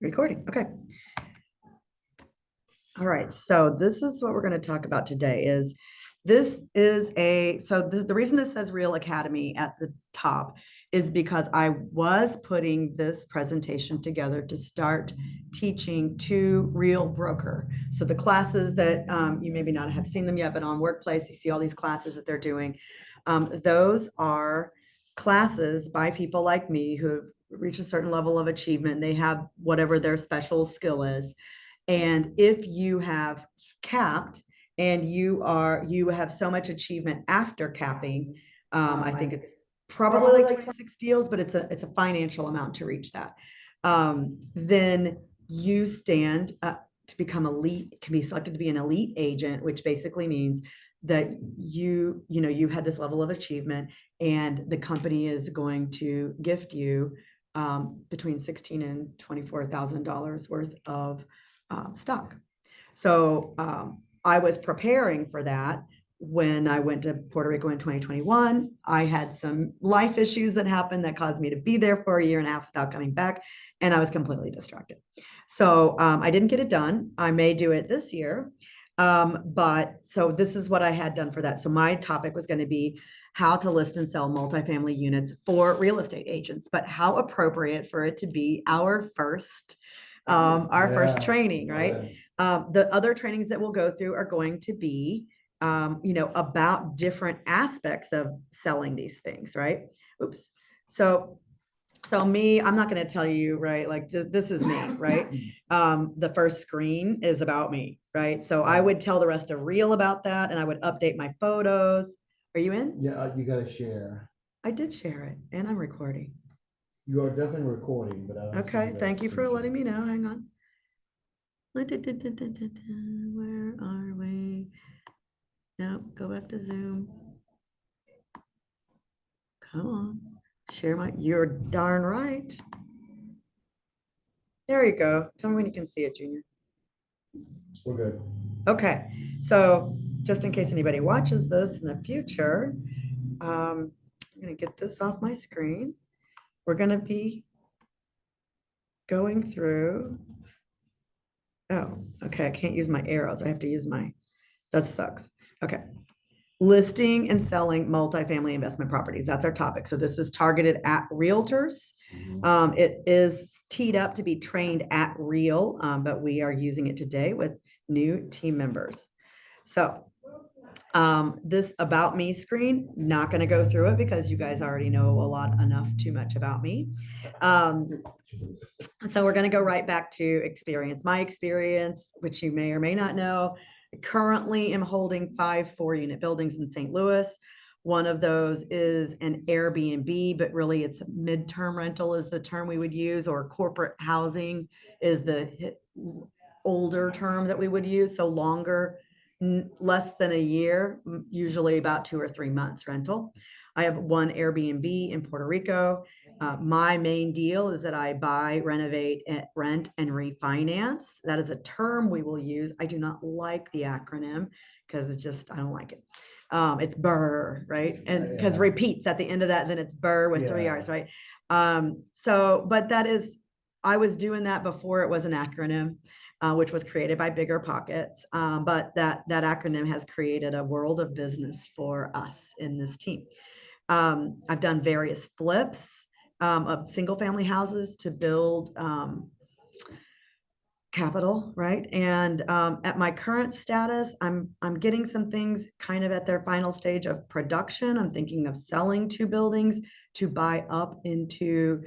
Recording. Okay. All right. So this is what we're going to talk about today is the reason this says Real Academy at the top is because I was putting this presentation together to start teaching to Real Broker. So the classes that you maybe not have seen them yet, but on Workplace, you see all these classes that they're doing. Those are classes by people like me who have reached a certain level of achievement. They have whatever their special skill is. And if you have capped and you have so much achievement after capping, I think it's probably like 26 deals, but it's a financial amount to reach that. Then you stand to become elite, can be selected to be an elite agent, which basically means that you had this level of achievement and the company is going to gift you between $16,000 and $24,000 worth of stock. So I was preparing for that when I went to Puerto Rico in 2021. I had some life issues that happened that caused me to be there for a year and a half without coming back, and I was completely distracted. So I didn't get it done. I may do it this year. But so this is what I had done for that. So my topic was going to be how to list and sell multifamily units for real estate agents, but how appropriate for it to be our first training, right? The other trainings that we'll go through are going to be, about different aspects of selling these things, right? Oops. So me, I'm not going to tell you, right? Like this is me, right? The first screen is about me, right? So I would tell the rest of Reel about that, and I would update my photos. Are you in? Yeah, you gotta share. I did share it, and I'm recording. You are definitely recording, but I don't see Okay, the thank you for screen letting me share. know. Hang on. Where are we? No, go back to Zoom. Come on. Share you're darn right. There you go. Tell me when you can see it, Junior. We're good. Okay, so just in case anybody watches this in the future, I'm gonna get this off my screen. We're gonna be going through. Oh, okay, I can't use my arrows. I have to use that sucks. Okay. Listing and selling multifamily investment properties. That's our topic. So this is targeted at realtors. It is teed up to be trained at Real, but we are using it today with new team members. So this about me screen, not going to go through it because you guys already know too much about me. So we're going to go right back to experience. My experience, which you may or may not know, I currently am holding 5 4-unit buildings in St. Louis. One of those is an Airbnb, but really it's midterm rental is the term we would use, or corporate housing is the older term that we would use. So longer, less than a year, usually about 2 or 3 months rental. I have one Airbnb in Puerto Rico. My main deal is that I buy, renovate, rent, and refinance. That is a term we will use. I do not like the acronym because I don't like it. It's BRRR, right? And because repeats at the end of that, then it's BRRR with 3 R's, right? But I was doing that before it was an acronym, which was created by Bigger Pockets. But that acronym has created a world of business for us in this team. I've done various flips of single family houses to build capital, right? And at my current status, I'm getting some things kind of at their final stage of production. I'm thinking of selling 2 buildings to buy up into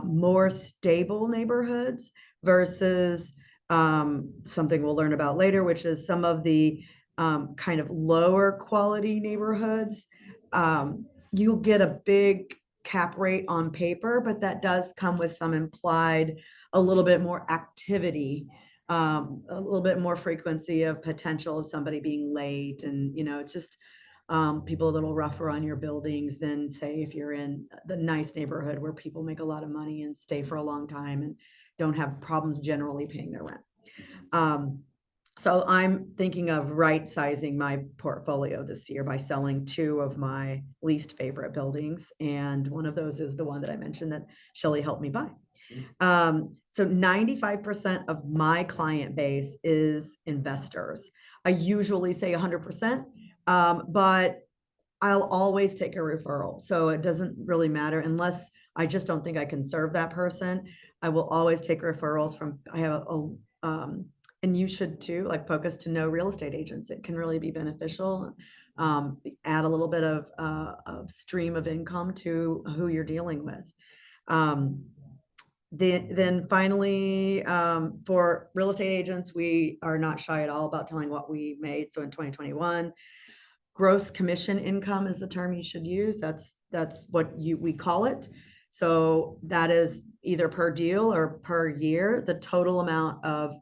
more stable neighborhoods versus something we'll learn about later, which is some of the kind of lower quality neighborhoods. You'll get a big cap rate on paper, but that does come with some implied, a little bit more activity, a little bit more frequency of potential of somebody being late. And, it's just people a little rougher on your buildings than, say, if you're in the nice neighborhood where people make a lot of money and stay for a long time and don't have problems generally paying their rent. So I'm thinking of right sizing my portfolio this year by selling two of my least favorite buildings. And one of those is the one that I mentioned that Shelley helped me buy. So 95% of my client base is investors. I usually say 100%, but I'll always take a referral. So it doesn't really matter unless I just don't think I can serve that person. I will always take referrals from, I have and you should too, like focus to know real estate agents. It can really be beneficial. Add a little bit of stream of income to who you're dealing with. Then finally, for real estate agents, we are not shy at all about telling what we made. So in 2021, gross commission income is the term you should use. That's what we call it. So that is either per deal or per year, the total amount of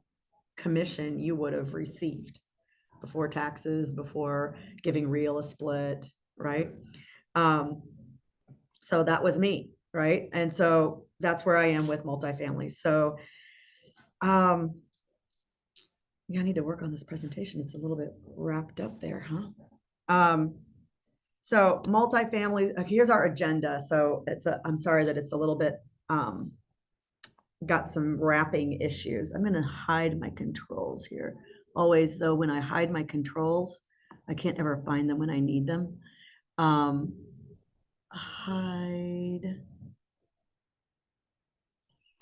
commission you would have received before taxes, before giving real a split, right? So that was me, right? And so that's where I am with multifamily. So yeah, I need to work on this presentation. It's a little bit wrapped up there, huh? So multifamily, here's our agenda. So I'm sorry that it's a little bit, got some wrapping issues. I'm gonna hide my controls here. Always though, when I hide my controls, I can't ever find them when I need them. Hide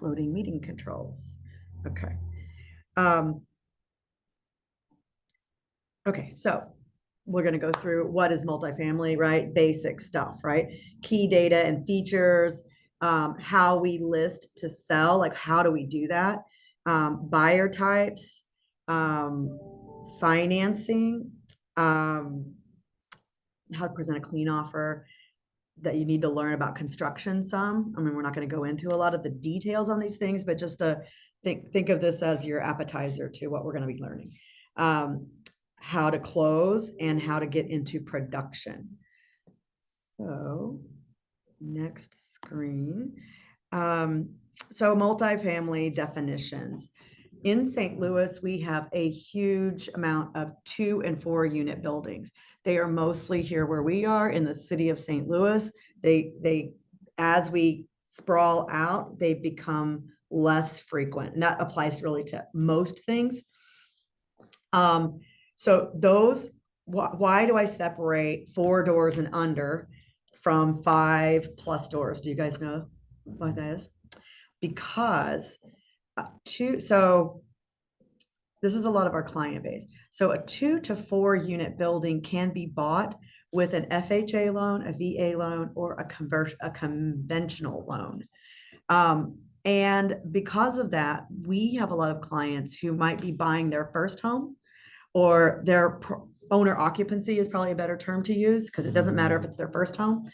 loading meeting controls. Okay. Okay, so we're going to go through what is multifamily, right? Basic stuff, right? Key data and features, how we list to sell, like how do we do that? Buyer types, financing, how to present a clean offer, that you need to learn about construction some. I mean, we're not going to go into a lot of the details on these things, but just to think of this as your appetizer to what we're going to be learning. How to close and how to get into production. So next screen. So multifamily definitions. In St. Louis, we have a huge amount of 2 and 4 unit buildings. They are mostly here where we are in the city of St. Louis. They as we sprawl out, they become less frequent. And that applies really to most things. So those, why do I separate 4 doors and under from 5+ doors? Do you guys know what that is? Because so this is a lot of our client base. So a 2 to 4 unit building can be bought with an FHA loan, a VA loan, or a conventional loan. And because of that, we have a lot of clients who might be buying their first home, or their owner occupancy is probably a better term to use, because it doesn't matter if it's their first home.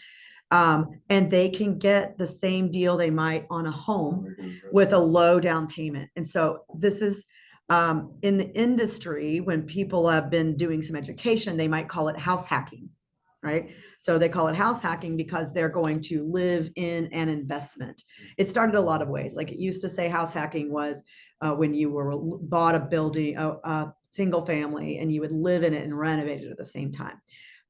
And they can get the same deal they might on a home with a low down payment. And so this is in the industry, when people have been doing some education, they might call it house hacking, right? So they call it house hacking because they're going to live in an investment. It started a lot of ways. Like it used to say house hacking was when you bought a building, a single family, and you would live in it and renovate it at the same time.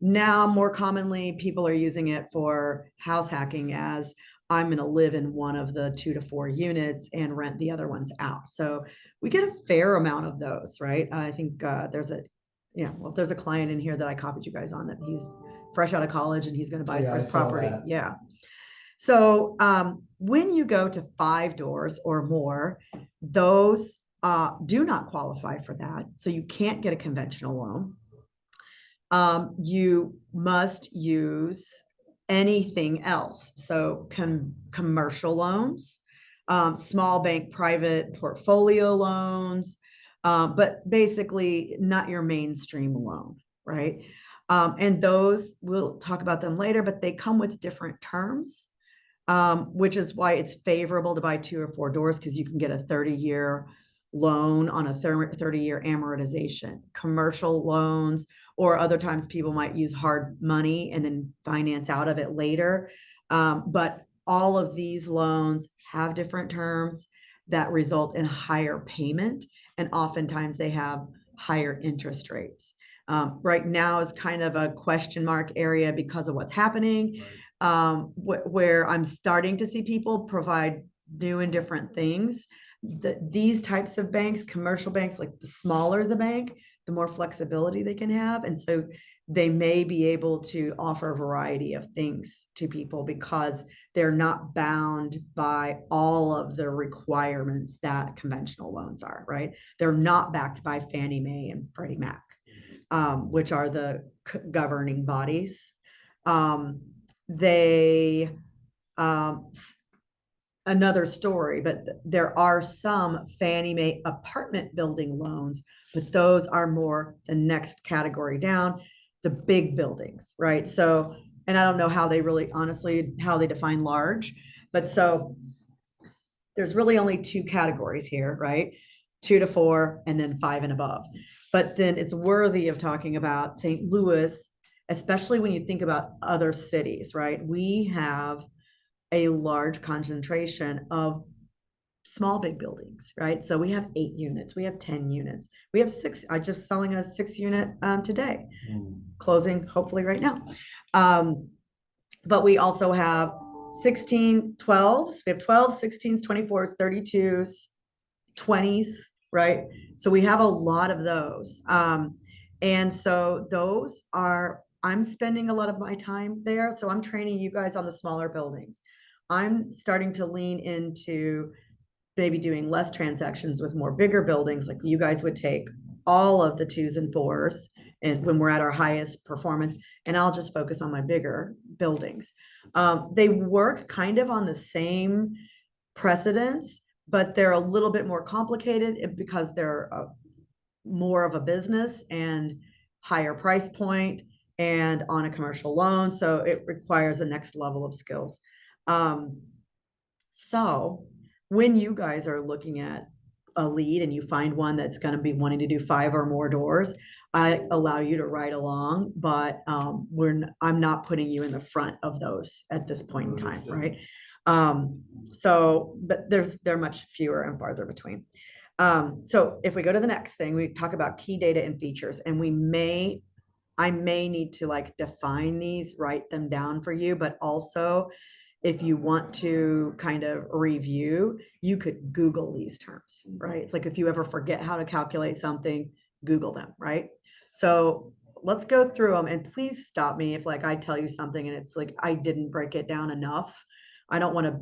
Now, more commonly, people are using it for house hacking as I'm going to live in one of the 2 to 4 units and rent the other ones out. So we get a fair amount of those, right? I think there's a client in here that I copied you guys on, that he's fresh out of college and he's going to buy his Yeah, I first saw property. that. Yeah. So when you go to 5 doors or more, those do not qualify for that. So you can't get a conventional loan. You must use anything else. So commercial loans, small bank private portfolio loans, but basically not your mainstream loan, right? And those, we'll talk about them later, but they come with different terms, which is why it's favorable to buy 2 or 4 doors, because you can get a 30-year loan on a 30-year amortization. Commercial loans, or other times people might use hard money and then finance out of it later. But all of these loans have different terms that result in higher payment, and oftentimes they have higher interest rates. Right now is kind of a question mark area because of what's happening, where I'm starting to see people provide new and different things. These types of banks, commercial banks, like the smaller the bank, the more flexibility they can have. And so they may be able to offer a variety of things to people because they're not bound by all of the requirements that conventional loans are, right? They're not backed by Fannie Mae and Freddie Mac, which are the governing bodies. They another story, but there are some Fannie Mae apartment building loans, but those are more the next category down, the big buildings, right? So, and I don't know how they really, honestly, how they define large, but so there's really only two categories here, right? 2 to 4, and then 5 and above. But then it's worthy of talking about St. Louis, especially when you think about other cities, right? We have a large concentration of small big buildings, right? So we have 8 units, we have 10 units, we have 6. I just selling a 6 unit today, closing hopefully right now. But we also have 16 12s, we have 12s, 16s, 24s, 32s, 20s, right? So we have a lot of those. And so those are, I'm spending a lot of my time there. So I'm training you guys on the smaller buildings. I'm starting to lean into maybe doing less transactions with more bigger buildings. Like you guys would take all of the 2s and 4s and when we're at our highest performance, and I'll just focus on my bigger buildings. They work kind of on the same precedents, but they're a little bit more complicated because they're more of a business and higher price point and on a commercial loan. So it requires a next level of skills. So when you guys are looking at a lead and you find one that's going to be wanting to do 5 or more doors, I allow you to ride along, but I'm not putting you in the front of those at this point in time, right? So, but they're much fewer and farther between. So if we go to the next thing, we talk about key data and features, and I may need to like define these, write them down for you, but also if you want to kind of review, you could Google these terms, right? It's like if you ever forget how to calculate something, Google them, right? So let's go through them, and please stop me if like I tell you something and it's like I didn't break it down enough. I don't want to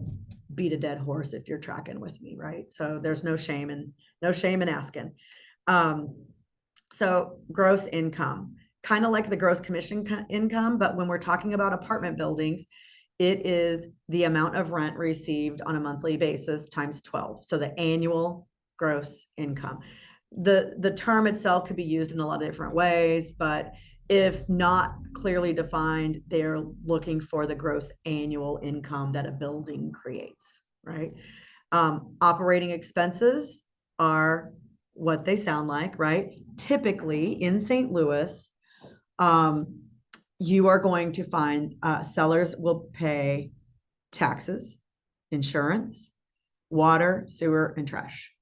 beat a dead horse if you're tracking with me, right? So there's no shame in asking. So gross income, kind of like the gross commission income, but when we're talking about apartment buildings, it is the amount of rent received on a monthly basis times 12. So the annual gross income. The term itself could be used in a lot of different ways, but if not clearly defined, they're looking for the gross annual income that a building creates, right? Operating expenses are what they sound like, right? Typically in St. Louis, you are going to find sellers will pay taxes, insurance, water, sewer, and trash.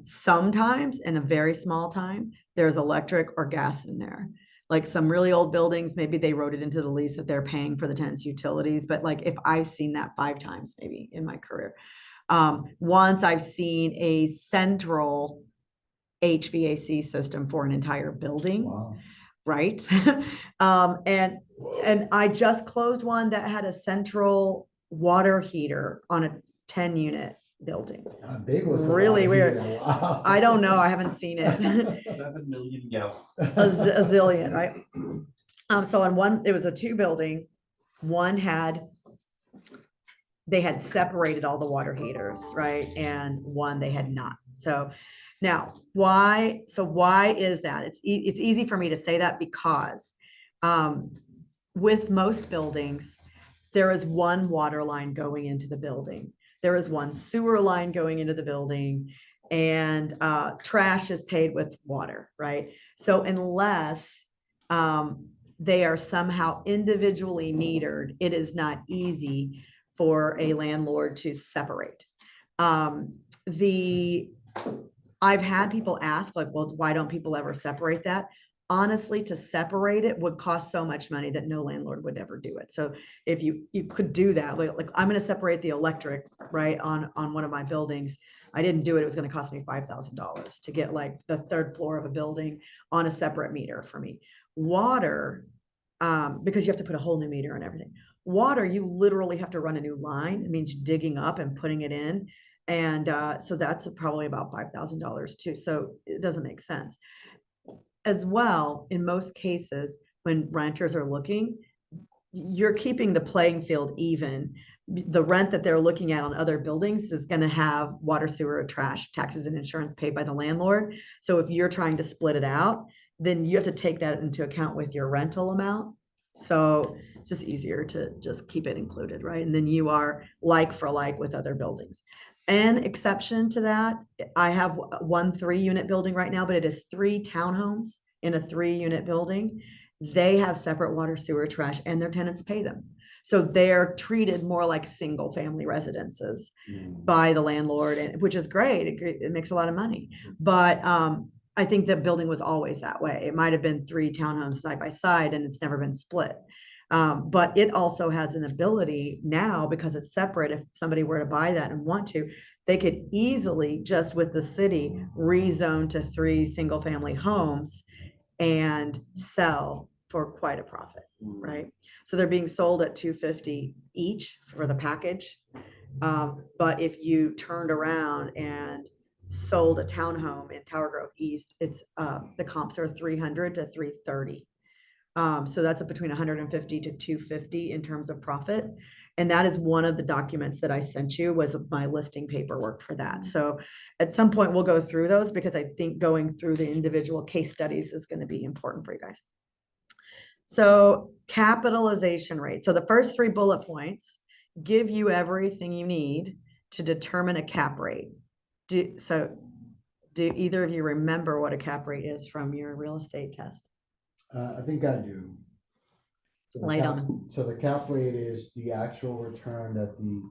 Sometimes in a very small time, there's electric or gas in there. Like some really old buildings, maybe they wrote it into the lease that they're paying for the tenant's utilities. But like if I've seen that 5 times maybe in my career. Once I've seen a central HVAC system for an entire building. Wow. Right? And I just closed one that had a central water heater on a 10 unit building. How big was the Really water weird. heater? Wow. I don't know. I haven't seen it. 7 million gallons. A zillion, right? So on one, it was a 2 building. One they had separated all the water heaters, right? And one they had not. So now why is that? It's easy for me to say that because with most buildings, there is one water line going into the building. There is one sewer line going into the building, and trash is paid with water, right? So unless they are somehow individually metered, it is not easy for a landlord to separate. The I've had people ask like, well, why don't people ever separate that? Honestly, to separate it would cost so much money that no landlord would ever do it. So if you could do that, like I'm going to separate the electric, right, on one of my buildings. I didn't do it. It was going to cost me $5,000 to get like the third floor of a building on a separate meter for me. Water, because you have to put a whole new meter and everything. Water, you literally have to run a new line. It means digging up and putting it in. And so that's probably about $5,000 too. So it doesn't make sense. As well, in most cases, when renters are looking, you're keeping the playing field even. The rent that they're looking at on other buildings is going to have water, sewer, trash, taxes, and insurance paid by the landlord. So if you're trying to split it out, then you have to take that into account with your rental amount. So it's just easier to just keep it included, right? And then you are like for like with other buildings. An exception to that, I have one 3-unit building right now, but it is 3 townhomes in a 3-unit building. They have separate water, sewer, trash, and their tenants pay them. So they're treated more like single family residences by the landlord, and which is great. It makes a lot of money. But I think the building was always that way. It might have been 3 townhomes side by side, and it's never been split. But it also has an ability now, because it's separate. If somebody were to buy that and want to, they could easily, just with the city, rezone to 3 single family homes and sell for quite a profit, right? So they're being sold at $250 each for the package. But if you turned around and sold a townhome in Tower Grove East, it's the comps are 300 to 330. So that's between 150 to 250 in terms of profit. And that is one of the documents that I sent you, was my listing paperwork for that. So at some point we'll go through those, because I think going through the individual case studies is going to be important for you guys. So capitalization rate. So the first 3 bullet points give you everything you need to determine a cap rate. Do either of you remember what a cap rate is from your real estate test? I think I do. So the Light cap- on. So the cap rate is the actual return that the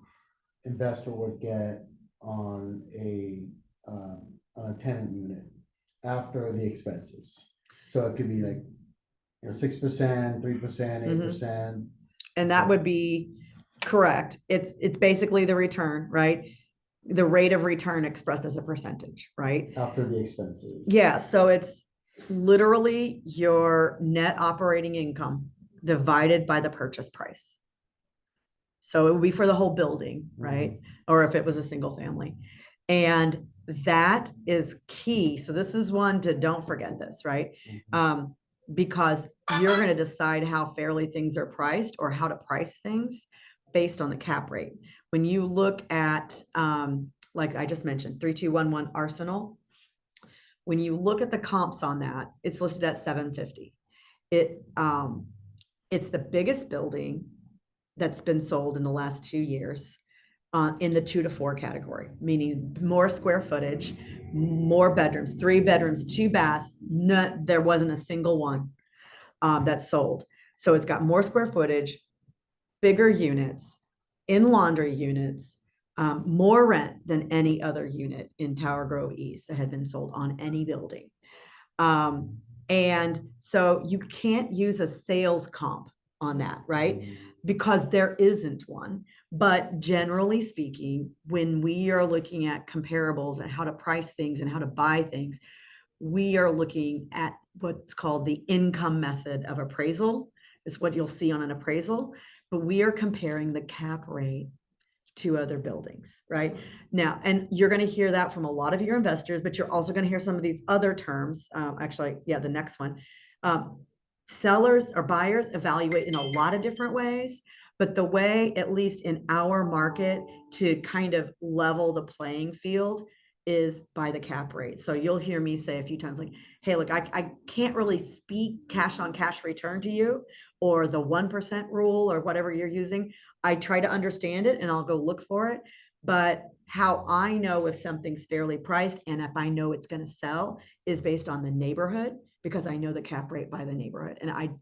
investor would get on a tenant unit after the expenses. So it could be like, 6%, 3%, 8%. And that would be correct. It's basically the return, right? The rate of return expressed as a percentage, right? After the expenses. Yeah, so it's literally your net operating income divided by the purchase price. So it would be for the whole building, right? Or if it was a single family. And that is key. So this is one to, don't forget this, right? Because you're going to decide how fairly things are priced, or how to price things based on the cap rate. When you look at, like I just mentioned, 3211 Arsenal, when you look at the comps on that, it's listed at 750. It's the biggest building that's been sold in the last 2 years, in the 2 to 4 category, meaning more square footage, more bedrooms, 3 bedrooms, 2 baths. There wasn't a single one that sold. So it's got more square footage, bigger units, in laundry units, more rent than any other unit in Tower Grove East that had been sold on any building. And so you can't use a sales comp on that, right? Because there isn't one. But generally speaking, when we are looking at comparables and how to price things and how to buy things, we are looking at what's called the income method of appraisal, is what you'll see on an appraisal. But we are comparing the cap rate to other buildings, right? Now, and you're going to hear that from a lot of your investors, but you're also going to hear some of these other terms. Actually, yeah, the next one. Sellers or buyers evaluate in a lot of different ways, but the way, at least in our market, to kind of level the playing field is by the cap rate. So you'll hear me say a few times like, hey, look, I can't really speak cash on cash return to you, or the 1% rule, or whatever you're using. I try to understand it and I'll go look for it. But how I know if something's fairly priced and if I know it's going to sell is based on the neighborhood, because I know the cap rate by the neighborhood. And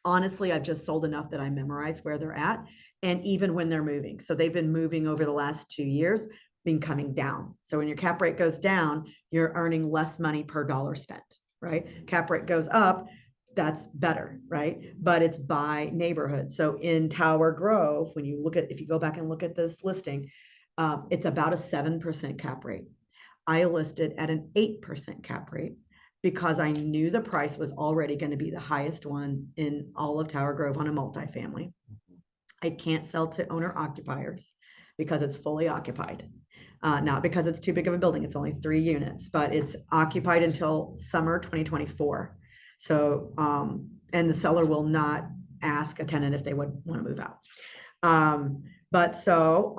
honestly, I've just sold enough that I memorize where they're at, and even when they're moving. So they've been moving over the last 2 years. been coming down. So when your cap rate goes down, you're earning less money per dollar spent, right? Cap rate goes up, that's better, right? But it's by neighborhood. So in Tower Grove, when you look at, if you go back and look at this listing, it's about a 7% cap rate. I listed at an 8% cap rate because I knew the price was already going to be the highest one in all of Tower Grove on a multifamily. I can't sell to owner occupiers because it's fully occupied. Not because it's too big of a building, it's only 3 units, but it's occupied until summer 2024. So, and the seller will not ask a tenant if they would want to move out. But so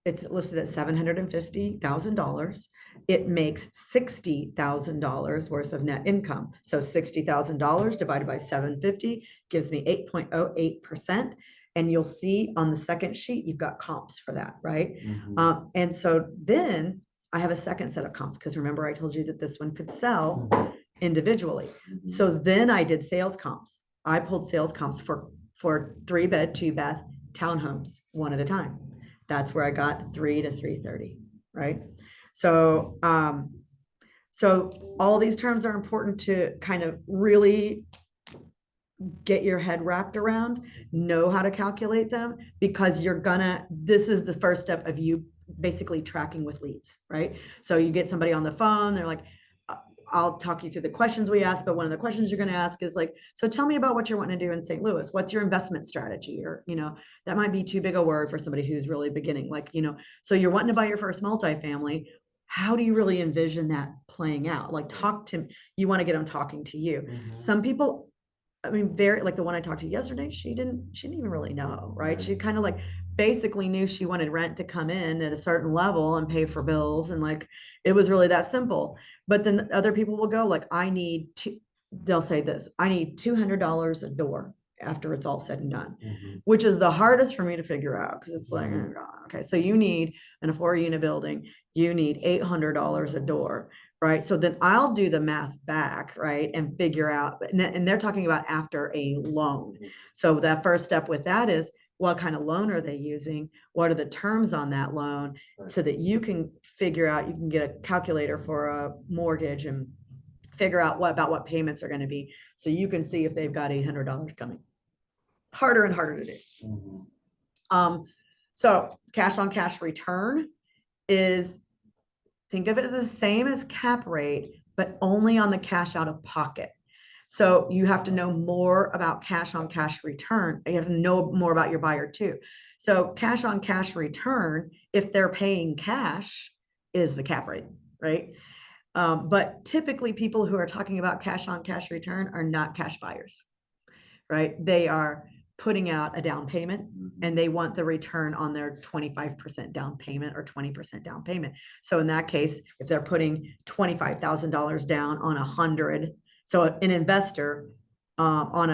it's listed at $750,000. It makes $60,000 worth of net income. So $60,000 divided by 750 gives me 8.08%. And you'll see on the second sheet, you've got comps for that, right? And so then I have a second set of comps, because remember I told you that this one could sell individually. So then I did sales comps. I pulled sales comps for 3-bed, 2-bath townhomes one at a time. That's where I got 3 to 330, right? So, so all these terms are important to kind of really get your head wrapped around, know how to calculate them, because this is the first step of you basically tracking with leads, right? So you get somebody on the phone, they're like, I'll talk you through the questions we ask, but one of the questions you're going to ask is like, so tell me about what you're wanting to do in St. Louis. What's your investment strategy? Or, that might be too big a word for somebody who's really beginning. Like, so you're wanting to buy your first multifamily. How do you really envision that playing out? Like, you want to get them talking to you. Some people, I mean, very, like the one I talked to yesterday, she didn't even really know, right? She kind of like basically knew she wanted rent to come in at a certain level and pay for bills. And like, it was really that simple. But then other people will go like, they'll say this, I need $200 a door after it's all said and done, which is the hardest for me to figure out. Cause it's like, oh God, okay, so you need in a 4-unit building, you need $800 a door. Right. So then I'll do the math back, right, and figure out, and they're talking about after a loan. So that first step with that is, what kind of loan are they using? What are the terms on that loan? So that you can figure out, you can get a calculator for a mortgage and figure out what payments are going to be. So you can see if they've got $800 coming. Harder and harder to do. So cash on cash return is, think of it the same as cap rate, but only on the cash out of pocket. So you have to know more about cash on cash return. You have to know more about your buyer too. So cash on cash return, if they're paying cash, is the cap rate, right? But typically people who are talking about cash on cash return are not cash buyers, right? They are putting out a down payment and they want the return on their 25% down payment or 20% down payment. So in that case, if they're putting $25,000 down on 100, so an investor on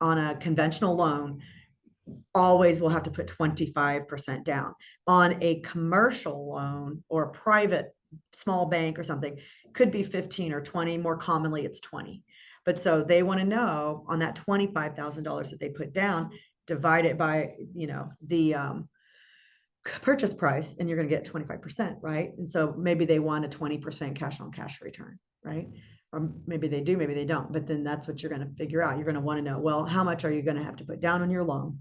a conventional loan always will have to put 25% down. On a commercial loan or a private small bank or something, could be 15 or 20. More commonly, it's 20. But so they want to know on that $25,000 that they put down, divide it by, the purchase price, and you're going to get 25%, right? And so maybe they want a 20% cash on cash return, right? Or maybe they do, maybe they don't. But then that's what you're going to figure out. You're going to want to know, well, how much are you going to have to put down on your loan,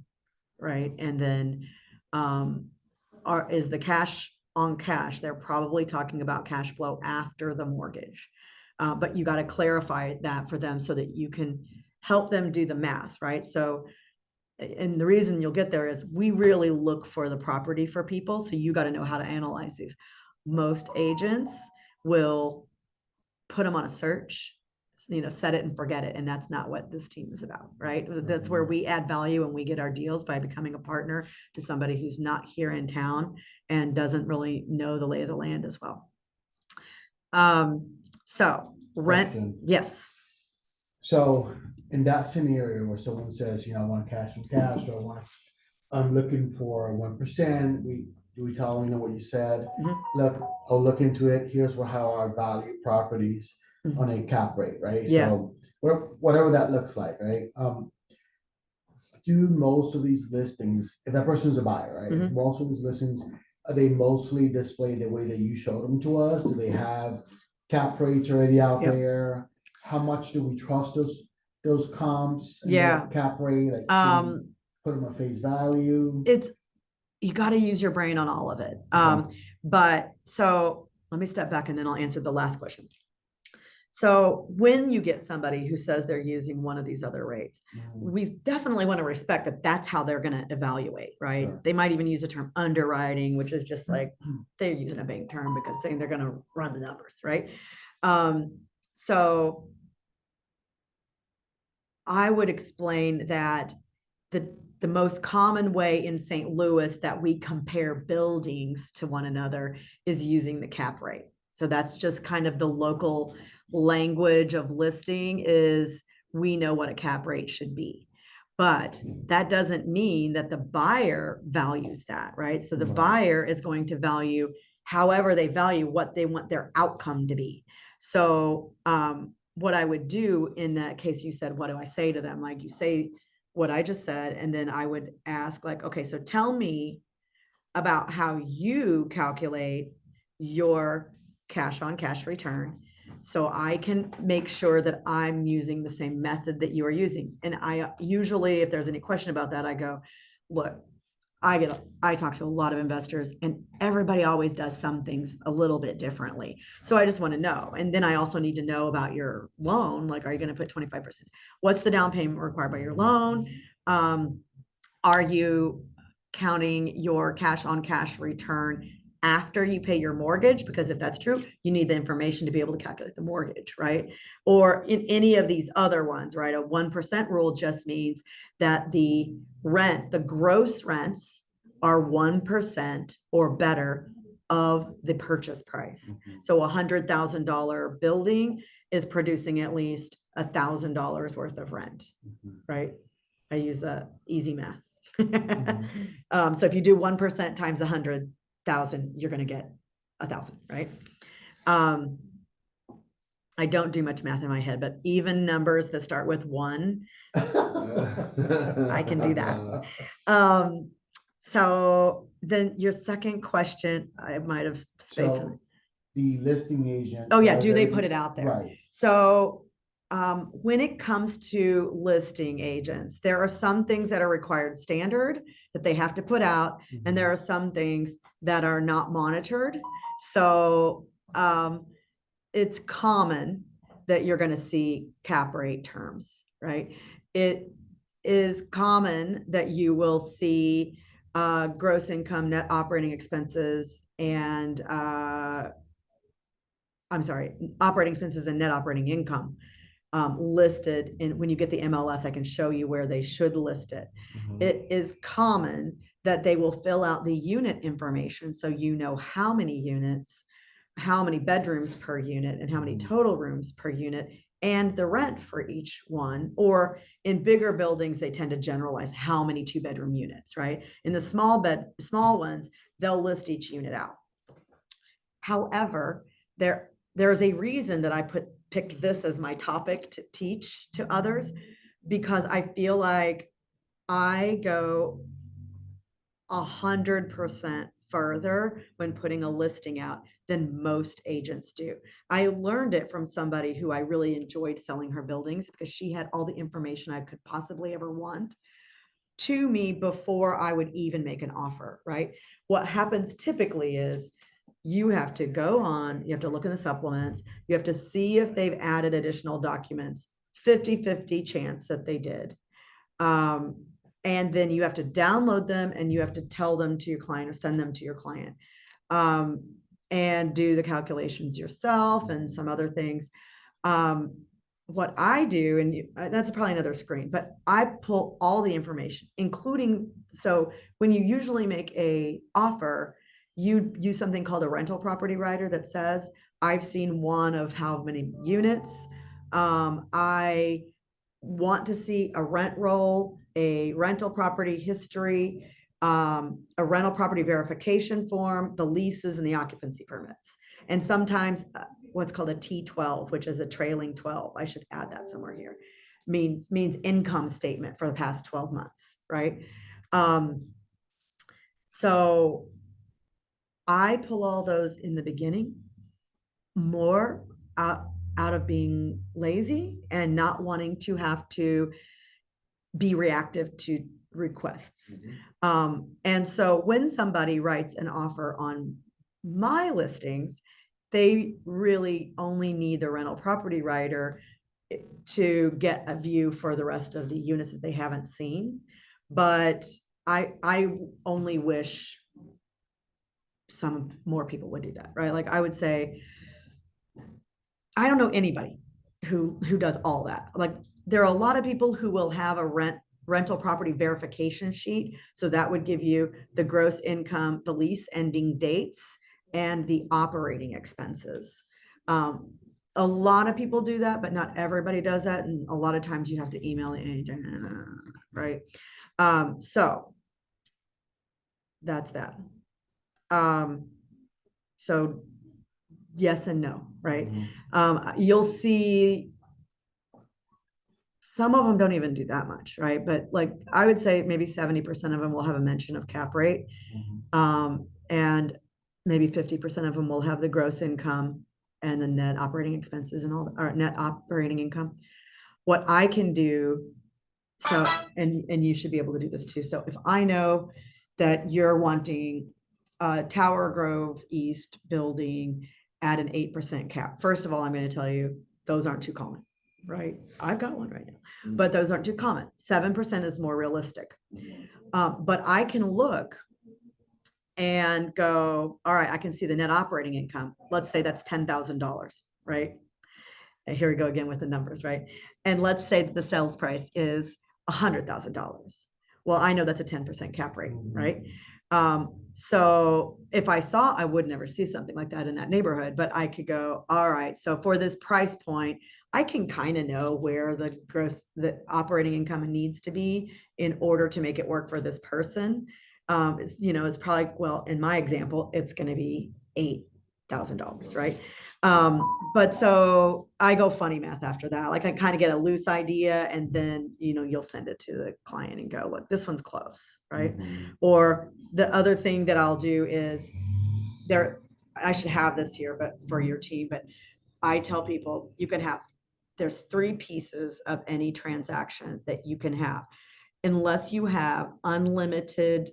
right? And then is the cash on cash? They're probably talking about cash flow after the mortgage. But you got to clarify that for them so that you can help them do the math, right? So, and the reason you'll get there is we really look for the property for people. So you got to know how to analyze these. Most agents will put them on a search, set it and forget it. And that's not what this team is about, right? That's where we add value and we get our deals by becoming a partner to somebody who's not here in town and doesn't really know the lay of the land as well. So rent, Question. yes. So in that scenario where someone says, I want cash on cash, or I'm looking for 1%, we tell them, what you said. Look, I'll look into it. Here's how I value properties on a cap rate, right? Yeah. So whatever that looks like, right? Do most of these listings, if that person's a buyer, right? Most of these listings are they mostly displayed the way that you showed them to us? Do they have cap rates already out Yep. there? How much do we trust those comps? And Yeah. their cap rate, like, should we Um, put them at face value? it's, you got to use your brain on all of it. Okay. But so let me step back and then I'll answer the last question. So when you get somebody who says they're using one of these other rates, we definitely want to respect that that's how they're going to evaluate, right? Sure. They might even use the term underwriting, which is just like they're using a bank term because saying they're going to run the numbers, right? So I would explain that the most common way in St. Louis that we compare buildings to one another is using the cap rate. So that's just kind of the local language of listing is we know what a cap rate should be. But that doesn't mean that the buyer values that, right? So the Right. buyer is going to value however they value what they want their outcome to be. So what I would do in that case, you said, what do I say to them? Like you say what I just said, and then I would ask like, okay, so tell me about how you calculate your cash on cash return so I can make sure that I'm using the same method that you are using. And I usually, if there's any question about that, I go, look, I talk to a lot of investors and everybody always does some things a little bit differently. So I just want to know. And then I also need to know about your loan. Like, are you going to put 25%? What's the down payment required by your loan? Are you counting your cash on cash return after you pay your mortgage? Because if that's true, you need the information to be able to calculate the mortgage, right? Or in any of these other ones, right? A 1% rule just means that the rent, the gross rents are 1% or better of the purchase price. So $100,000 building is producing at least $1,000 worth of rent, right? I use the easy math. So if you do 1% times 100,000, you're going to get 1,000, right? I don't do much math in my head, but even numbers that start with one, I can do that. So then your second question, I might have spaced on it. So the listing agent. Oh yeah, does do they put everything- it out there? Right. So when it comes to listing agents, there are some things that are required standard that they have to put out, and there are some things that are not monitored. So it's common that you're going to see cap rate terms, right? It is common that you will see gross income, net operating expenses, and I'm sorry, operating expenses and net operating income listed. And when you get the MLS, I can show you where they should list it. It is common that they will fill out the unit information. So you know how many units, how many bedrooms per unit, and how many total rooms per unit, and the rent for each one. Or in bigger buildings, they tend to generalize how many 2-bedroom units, right? In the small ones, they'll list each unit out. However, there's a reason that I picked this as my topic to teach to others, because I feel like I go 100% further when putting a listing out than most agents do. I learned it from somebody who I really enjoyed selling her buildings because she had all the information I could possibly ever want to me before I would even make an offer, right? What happens typically is you have to go on, you have to look in the supplements, you have to see if they've added additional documents, 50-50 chance that they did. And then you have to download them and you have to tell them to your client or send them to your client, and do the calculations yourself and some other things. What I do, and that's probably another screen, but I pull all the information, including, so when you usually make a offer, you use something called a rental property rider that says, I've seen one of how many units. I want to see a rent roll, a rental property history, a rental property verification form, the leases and the occupancy permits. And sometimes what's called a T12, which is a trailing 12. I should add that somewhere here. Means income statement for the past 12 months, right? So I pull all those in the beginning more out of being lazy and not wanting to have to be reactive to requests. And so when somebody writes an offer on my listings, they really only need the rental property writer to get a view for the rest of the units that they haven't seen. But I only wish some more people would do that, right? Like I would say, I don't know anybody who does all that. Like there are a lot of people who will have a rental property verification sheet. So that would give you the gross income, the lease ending dates, and the operating expenses. A lot of people do that, but not everybody does that. And a lot of times you have to email the agent, right? So that's that. So yes and no, right? You'll see some of them don't even do that much, right? But like I would say maybe 70% of them will have a mention of cap rate. And maybe 50% of them will have the gross income and the net operating expenses and all, or net operating income. What I can do, so, and you should be able to do this too. So if I know that you're wanting a Tower Grove East building at an 8% cap, first of all, I'm going to tell you, those aren't too common, right? I've got one right now, but those aren't too common. 7% is more realistic. But I can look and go, all right, I can see the net operating income. Let's say that's $10,000, right? And here we go again with the numbers, right? And let's say that the sales price is $100,000. Well, I know that's a 10% cap rate, right? So if I saw, I would never see something like that in that neighborhood, but I could go, all right, so for this price point, I can kind of know where the operating income needs to be in order to make it work for this person. It's probably, well, in my example, it's going to be $8,000, right? But so I go funny math after that. Like I kind of get a loose idea and then, you'll send it to the client and go, look, this one's close, right? Or the other thing that I'll do is I should have this here, but for your team, but I tell people there's 3 pieces of any transaction that you can have unless you have unlimited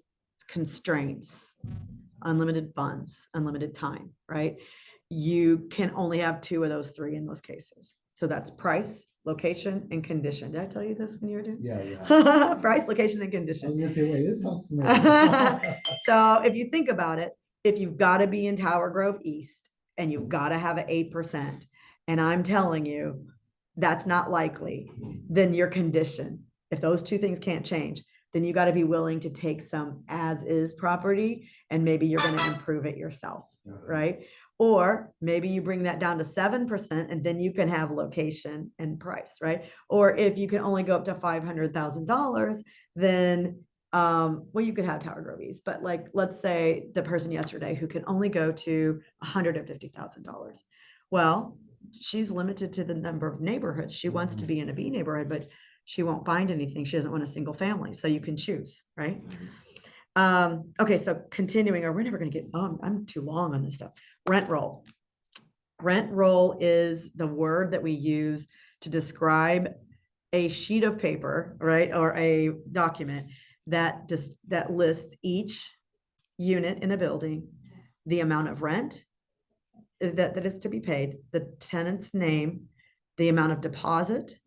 constraints, unlimited funds, unlimited time, right? You can only have 2 of those 3 in most cases. So that's price, location, and condition. Did I tell you this when you were doing? Yeah. Price, location, and I condition. was gonna say, wait, this sounds familiar. So if you think about it, if you've got to be in Tower Grove East and you've got to have an 8%, and I'm telling you that's not likely, then your condition, if those 2 things can't change, then you got to be willing to take some as is property and maybe you're going to improve it yourself, right? Or maybe you bring that down to 7% and then you can have location and price, right? Or if you can only go up to $500,000, then well, you could have Tower Grove East, but like, let's say the person yesterday who can only go to $150,000. Well, she's limited to the number of neighborhoods. She wants to be in a B neighborhood, but she won't find anything. She doesn't want a single family. So you can choose, right? Okay, so continuing, or we're never going to get, I'm too long on this stuff. Rent roll. Rent roll is the word that we use to describe a sheet of paper, right? Or a document that lists each unit in a building, the amount of rent that is to be paid, the tenant's name, the amount of deposit,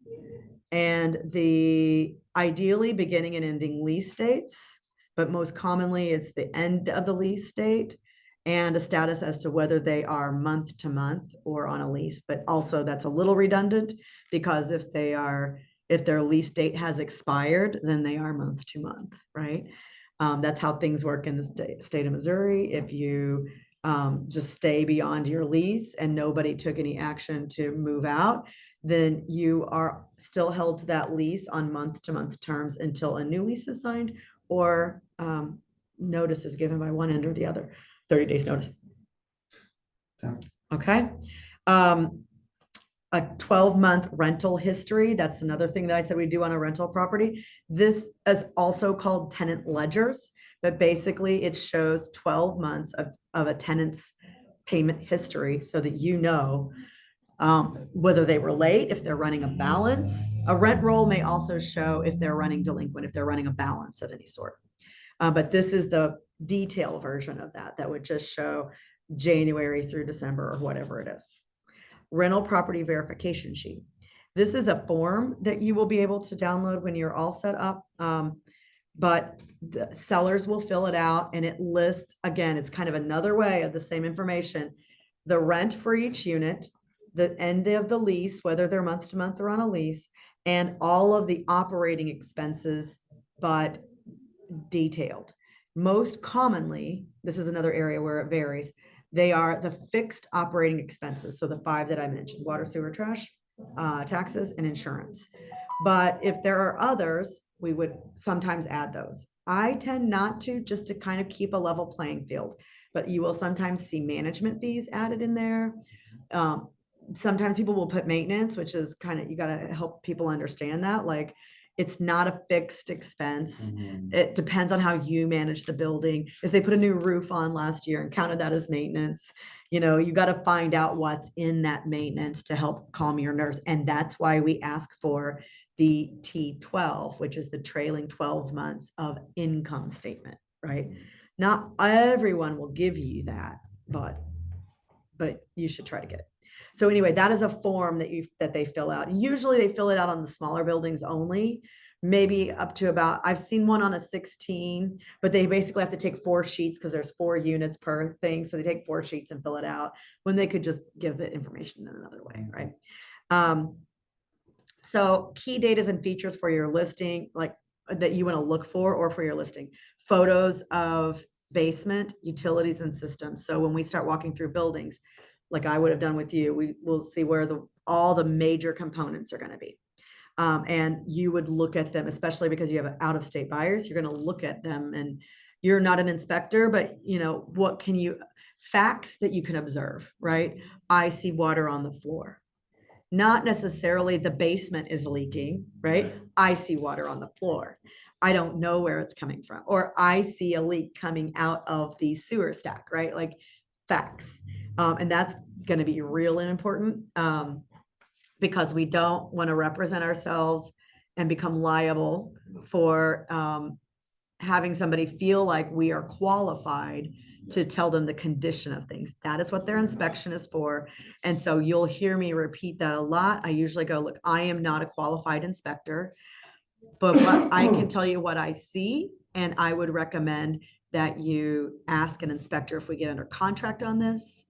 and the ideally beginning and ending lease dates, but most commonly it's the end of the lease date and a status as to whether they are month to month or on a lease. But also that's a little redundant because if their lease date has expired, then they are month to month, right? That's how things work in the state of Missouri. If you just stay beyond your lease and nobody took any action to move out, then you are still held to that lease on month to month terms until a new lease is signed or notice is given by one end or the other, 30 days notice. Yeah. Okay. a 12-month rental history. That's another thing that I said we do on a rental property. This is also called tenant ledgers, but basically it shows 12 months of a tenant's payment history so that you know whether they were late, if they're running a balance. A rent roll may also show if they're running delinquent, if they're running a balance of any sort. But this is the detail version of that, that would just show January through December or whatever it is. Rental property verification sheet. This is a form that you will be able to download when you're all set up. But the sellers will fill it out and it lists, again, it's kind of another way of the same information, the rent for each unit, the end of the lease, whether they're month to month or on a lease, and all of the operating expenses, but detailed. Most commonly, this is another area where it varies, they are the fixed operating expenses. So the 5 that I mentioned, water, sewer, trash, taxes, and insurance. But if there are others, we would sometimes add those. I tend not to, just to kind of keep a level playing field, but you will sometimes see management fees added in there. Sometimes people will put maintenance, which is kind of, you got to help people understand that. Like, it's not a fixed expense. It depends on how you manage the building. If they put a new roof on last year and counted that as maintenance, you know, you got to find out what's in that maintenance to help calm your nerves. And that's why we ask for the T12, which is the trailing 12 months of income statement, right? Not everyone will give you that, but you should try to get it. So anyway, that is a form that they fill out. Usually they fill it out on the smaller buildings only, maybe up to about, I've seen one on a 16, but they basically have to take 4 sheets because there's 4 units per thing. So they take 4 sheets and fill it out when they could just give the information in another way, right? So key data and features for your listing, like that you want to look for, or for your listing, photos of basement, utilities, and systems. So when we start walking through buildings, like I would have done with you, we will see where all the major components are going to be. And you would look at them, especially because you have out-of-state buyers, you're going to look at them, and you're not an inspector, but you know, what can you, facts that you can observe, right? I see water on the floor. Not necessarily the basement is leaking, right? I see water on the floor. I don't know where it's coming from. Or I see a leak coming out of the sewer stack, right? Like, facts. And that's going to be really important, because we don't want to represent ourselves and become liable for having somebody feel like we are qualified to tell them the condition of things. That is what their inspection is for. And so you'll hear me repeat that a lot. I usually go, look, I am not a qualified inspector, but what I can tell you what I see, and I would recommend that you ask an inspector if we get under contract on this.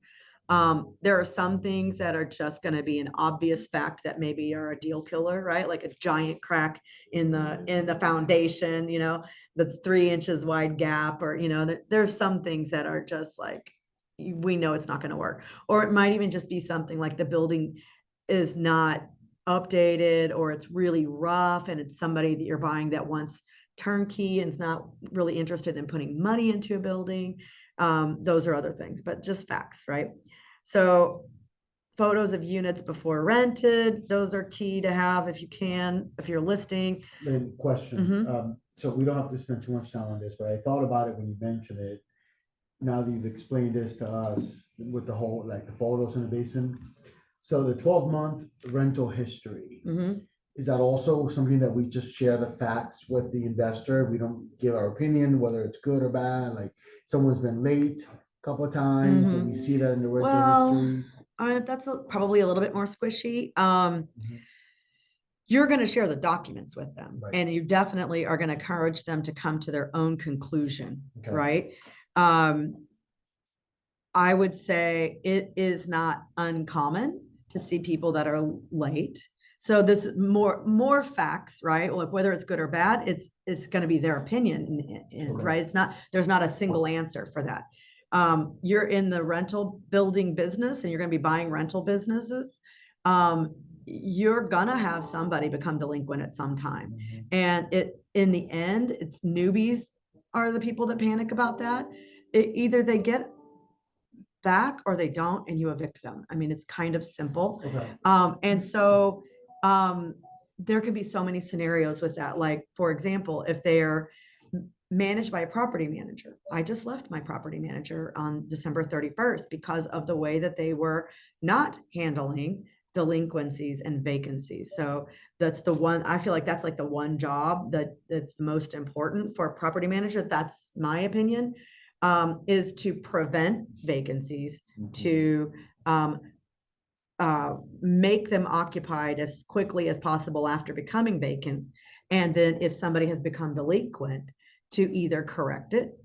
There are some things that are just going to be an obvious fact that maybe are a deal killer, right? Like a giant crack in the foundation, you know, that's 3 inches wide gap, or, you know, there's some things that are just like, we know it's not going to work. Or it might even just be something like the building is not updated, or it's really rough, and it's somebody that you're buying that wants turnkey and is not really interested in putting money into a building. Those are other things, but just facts, right? So photos of units before rented, those are key to have if you can, if you're listing. Then question, Mhm. so we don't have to spend too much time on this, but I thought about it when you mentioned it. Now that you've explained this to us with the whole, like the photos in the basement. So the 12-month rental history, Mhm. is that also something that we just share the facts with the investor? We don't give our opinion, whether it's good or bad, like someone's been late a couple of times, and we see that in the rental Well, history. that's probably a little bit more squishy. Mhm. You're going to share the documents with them, Right. and you definitely are going to encourage them to come to their own conclusion, Okay. right? I would say it is not uncommon to see people that are late. So this more facts, right? Like whether it's good or bad, it's going to be their opinion, Okay. right? There's not a single answer for that. You're in the rental building business, and you're going to be buying rental businesses. You're gonna have somebody become delinquent at some time, Mhm. and in the end, it's newbies are the people that panic about that. Either they get back or they don't, and you evict them. I mean, it's kind of simple. Okay. And so there could be so many scenarios with that. Like, for example, if they're managed by a property manager. I just left my property manager on December 31st because of the way that they were not handling delinquencies and vacancies. So that's the one, I feel like that's like the one job that's the most important for a property manager. That's my opinion, is to prevent vacancies, to make them occupied as quickly as possible after becoming vacant. And then if somebody has become delinquent, to either correct it,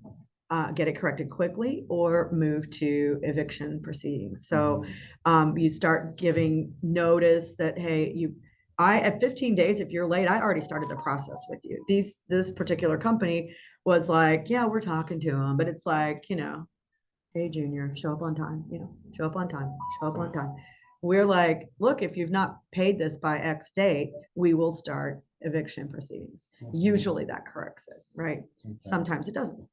get it corrected quickly, or move to eviction proceedings. So you start giving notice that, hey, at 15 days, if you're late, I already started the process with you. This particular company was like, yeah, we're talking to them, but it's like, hey, Junior, show up on time, show up on time, show up on time. We're like, look, if you've not paid this by X date, we will start eviction proceedings. Usually that corrects it, right? Sometimes it doesn't.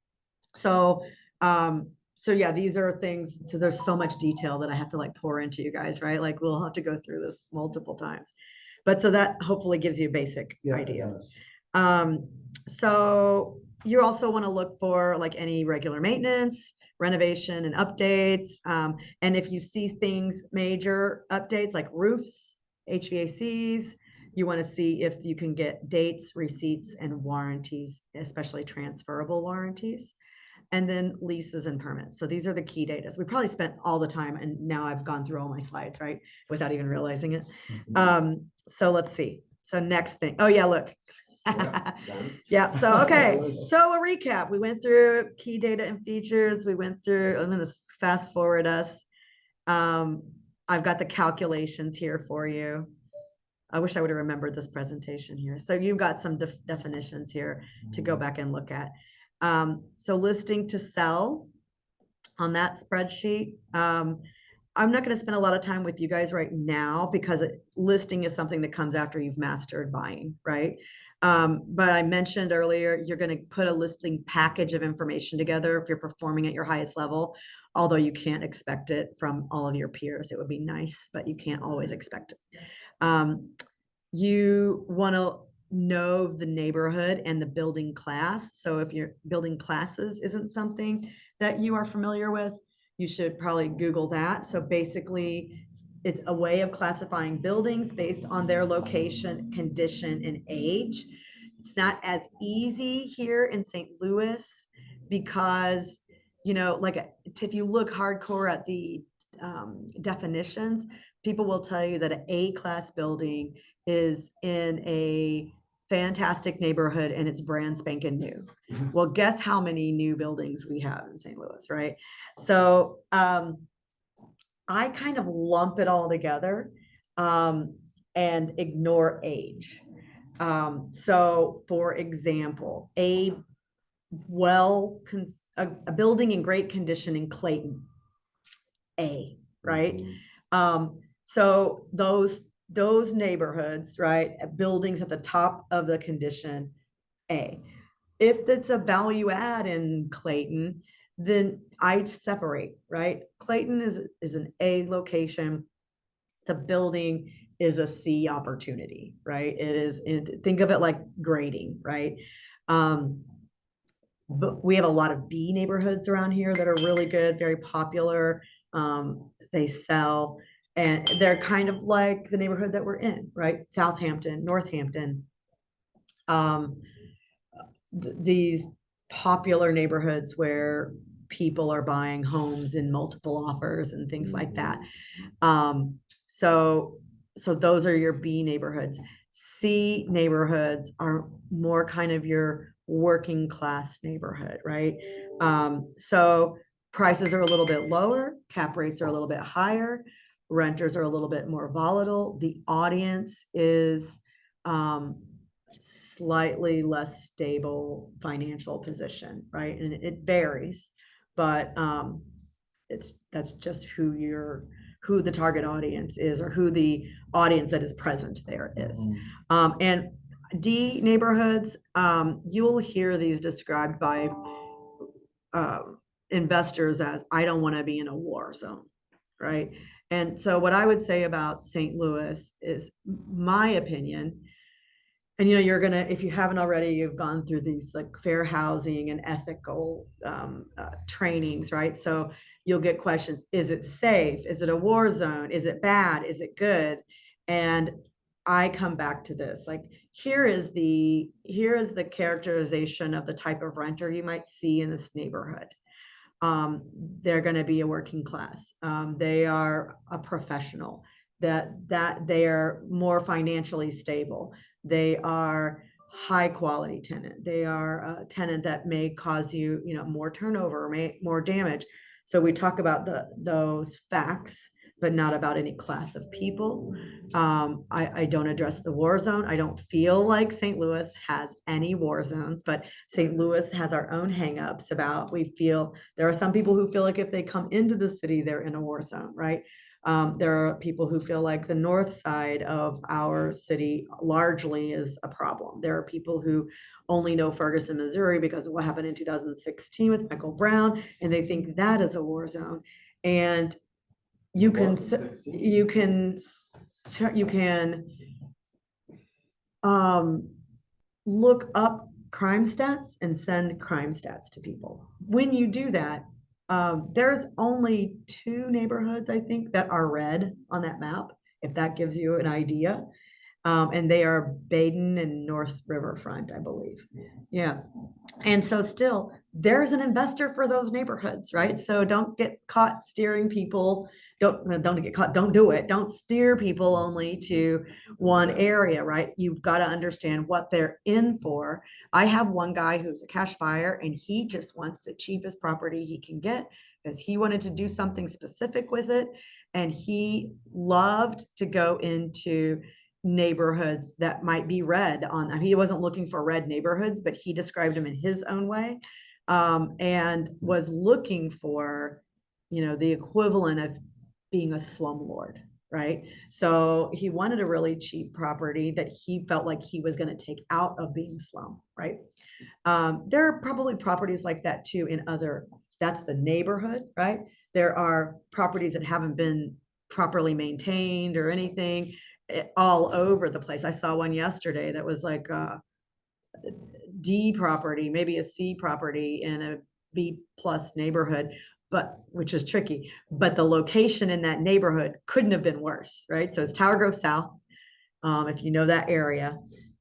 So, yeah, these are things. So there's so much detail that I have to like pour into you guys, right? Like we'll have to go through this multiple times. But so that hopefully gives you a basic idea. So you also want to look for like any regular maintenance, renovation and updates. And if you see things, major updates like roofs, HVACs, you want to see if you can get dates, receipts, and warranties, especially transferable warranties. And then leases and permits. So these are the key data. We probably spent all the time, and now I've gone through all my slides, right? Without even realizing it. So let's see. So next thing. Oh yeah, look. Yeah. So, okay. So a recap. We went through key data and features. We went through, I'm going to fast forward us. I've got the calculations here for you. I wish I would have remembered this presentation here. So you've got some definitions here to go back and look at. So listing to sell on that spreadsheet. I'm not going to spend a lot of time with you guys right now because listing is something that comes after you've mastered buying, right? But I mentioned earlier, you're going to put a listing package of information together if you're performing at your highest level, although you can't expect it from all of your peers. It would be nice, but you can't always expect it. You want to know the neighborhood and the building class. So if your building classes isn't something that you are familiar with, you should probably Google that. So basically, it's a way of classifying buildings based on their location, condition, and age. It's not as easy here in St. Louis because, like if you look hardcore at the definitions, people will tell you that an A-class building is in a fantastic neighborhood and it's brand spanking new. Well, guess how many new buildings we have in St. Louis, right? So I kind of lump it all together and ignore age. So for example, a building in great condition in Clayton, A, right? So those neighborhoods, right? Buildings at the top of the condition, A. If it's a value add in Clayton, then I separate, right? Clayton is an A location. The building is a C opportunity, right? Think of it like grading, right? But we have a lot of B neighborhoods around here that are really good, very popular. They sell, and they're kind of like the neighborhood that we're in, right? Southampton, Northampton. These popular neighborhoods where people are buying homes in multiple offers and things like that. So those are your B neighborhoods. C neighborhoods are more kind of your working class neighborhood, right? So prices are a little bit lower, cap rates are a little bit higher, renters are a little bit more volatile. The audience is slightly less stable financial position, right? And it varies, but that's just who the target audience is, or who the audience that is present there is. And D neighborhoods, you'll hear these described by investors as, I don't want to be in a war zone, right? And so what I would say about St. Louis is my opinion, and you're gonna, if you haven't already, you've gone through these like fair housing and ethical trainings, right? So you'll get questions: is it safe? Is it a war zone? Is it bad? Is it good? And I come back to this, like, here is the characterization of the type of renter you might see in this neighborhood. They're going to be a working class. They are a professional, that they are more financially stable. They are high quality tenant. They are a tenant that may cause you, more turnover, more damage. So we talk about those facts, but not about any class of people. I don't address the war zone. I don't feel like St. Louis has any war zones, but St. Louis has our own hangups about, we feel there are some people who feel like if they come into the city, they're in a war zone, right? There are people who feel like the north side of our city largely is a problem. There are people who only know Ferguson, Missouri because of what happened in 2016 with Michael Brown, and they think that is a war zone. And you It can, was in 16. you can look up crime stats and send crime stats to people. When you do that, there's only 2 neighborhoods, I think, that are red on that map, if that gives you an idea. And they are Baden and North Riverfront, I believe. Yeah. And so still, there's an investor for those neighborhoods, right? So don't get caught steering people. Don't get caught. Don't do it. Don't steer people only to one area, right? You've got to understand what they're in for. I have one guy who's a cash buyer, and he just wants the cheapest property he can get because he wanted to do something specific with it. And he loved to go into neighborhoods that might be red on, he wasn't looking for red neighborhoods, but he described them in his own way, and was looking for, the equivalent of being a slumlord, right? So he wanted a really cheap property that he felt like he was going to take out of being slum, right? There are probably properties like that too in other, that's the neighborhood, right? There are properties that haven't been properly maintained or anything, all over the place. I saw one yesterday that was like a D property, maybe a C property in a B plus neighborhood, but which is tricky. But the location in that neighborhood couldn't have been worse, right? So it's Tower Grove South. If you know that area,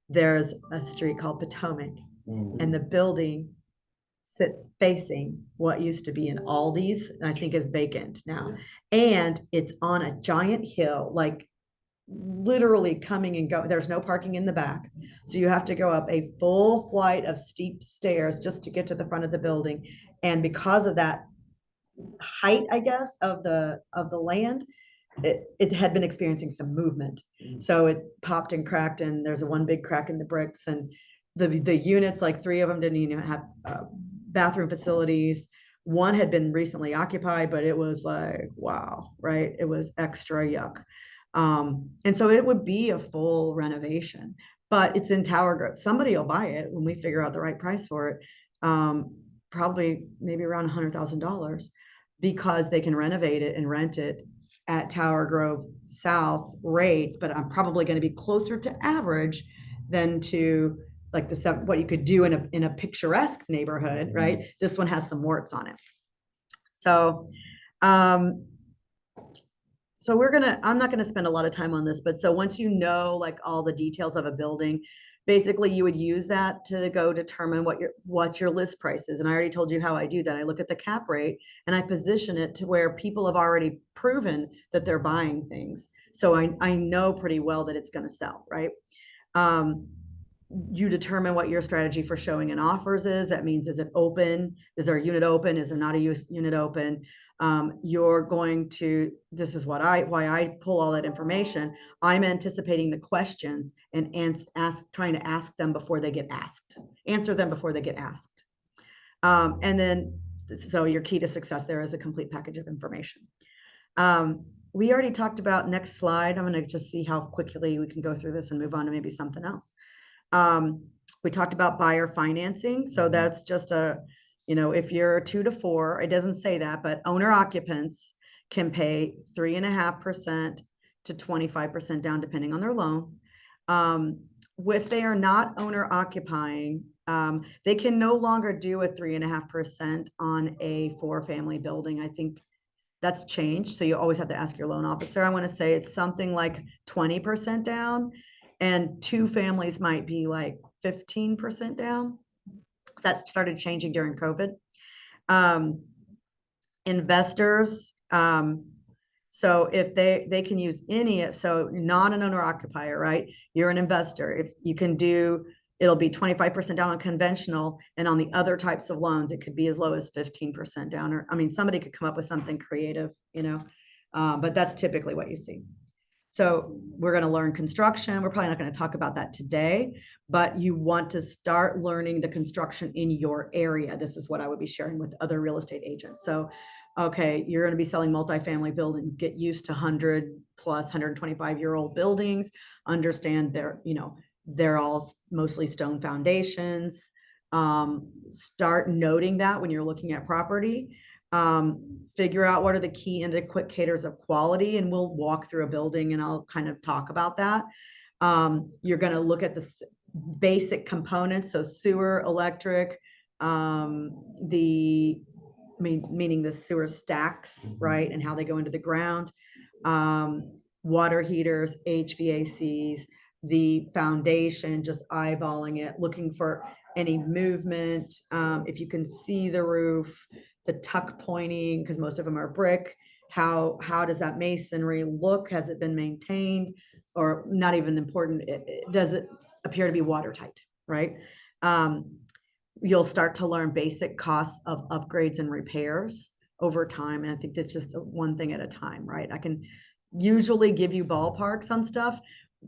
there's a street called Potomac, and the building sits facing what used to be an Aldi's, and I think is vacant now. And it's on a giant hill, like literally coming and going. There's no parking in the back. So you have to go up a full flight of steep stairs just to get to the front of the building. And because of that height, I guess, of the land, it had been experiencing some movement. So it popped and cracked, and there's a one big crack in the bricks, and the units, like 3 of them didn't even have bathroom facilities. One had been recently occupied, but it was like, wow, right? It was extra yuck. And so it would be a full renovation, but it's in Tower Grove. Somebody will buy it when we figure out the right price for it. Probably maybe around $100,000, because they can renovate it and rent it at Tower Grove South rates, but I'm probably going to be closer to average than to like what you could do in a picturesque neighborhood, right? This one has some warts on it. So, I'm not gonna spend a lot of time on this, but so once you know like all the details of a building, basically you would use that to go determine what your list price is. And I already told you how I do that. I look at the cap rate and I position it to where people have already proven that they're buying things. So I know pretty well that it's gonna sell, right? You determine what your strategy for showing an offers is. That means, is it open? Is there a unit open? Is there not a unit open? You're going to, this is why I pull all that information. I'm anticipating the questions and trying to ask them before they get asked, answer them before they get asked. And then, so your key to success there is a complete package of information. We already talked about, next slide. I'm going to just see how quickly we can go through this and move on to maybe something else. We talked about buyer financing. So that's just if you're 2 to 4, it doesn't say that, but owner occupants can pay 3.5% to 25% down, depending on their loan. If they are not owner occupying, they can no longer do a 3.5% on a 4-family building. I think that's changed. So you always have to ask your loan officer. I want to say it's something like 20% down, and 2 families might be like 15% down. That started changing during COVID. Investors, so if they can use so not an owner occupier, right? You're an investor. If you can do, it'll be 25% down on conventional, and on the other types of loans, it could be as low as 15% down. Or, I mean, somebody could come up with something creative, but that's typically what you see. So we're going to learn construction. We're probably not going to talk about that today, but you want to start learning the construction in your area. This is what I would be sharing with other real estate agents. So, okay, you're going to be selling multifamily buildings. Get used to 100 plus 125-year-old buildings. Understand they're all mostly stone foundations. Start noting that when you're looking at property. Figure out what are the key indicators of quality, and we'll walk through a building and I'll kind of talk about that. You're going to look at the basic components, so sewer, electric, meaning the sewer stacks, right, and how they go into the ground, water heaters, HVACs, the foundation, just eyeballing it, looking for any movement. If you can see the roof, the tuck pointing, because most of them are brick. How does that masonry look? Has it been maintained? Or not even important, does it appear to be watertight, right? You'll start to learn basic costs of upgrades and repairs over time. And I think that's just one thing at a time, right? I can usually give you ballparks on stuff.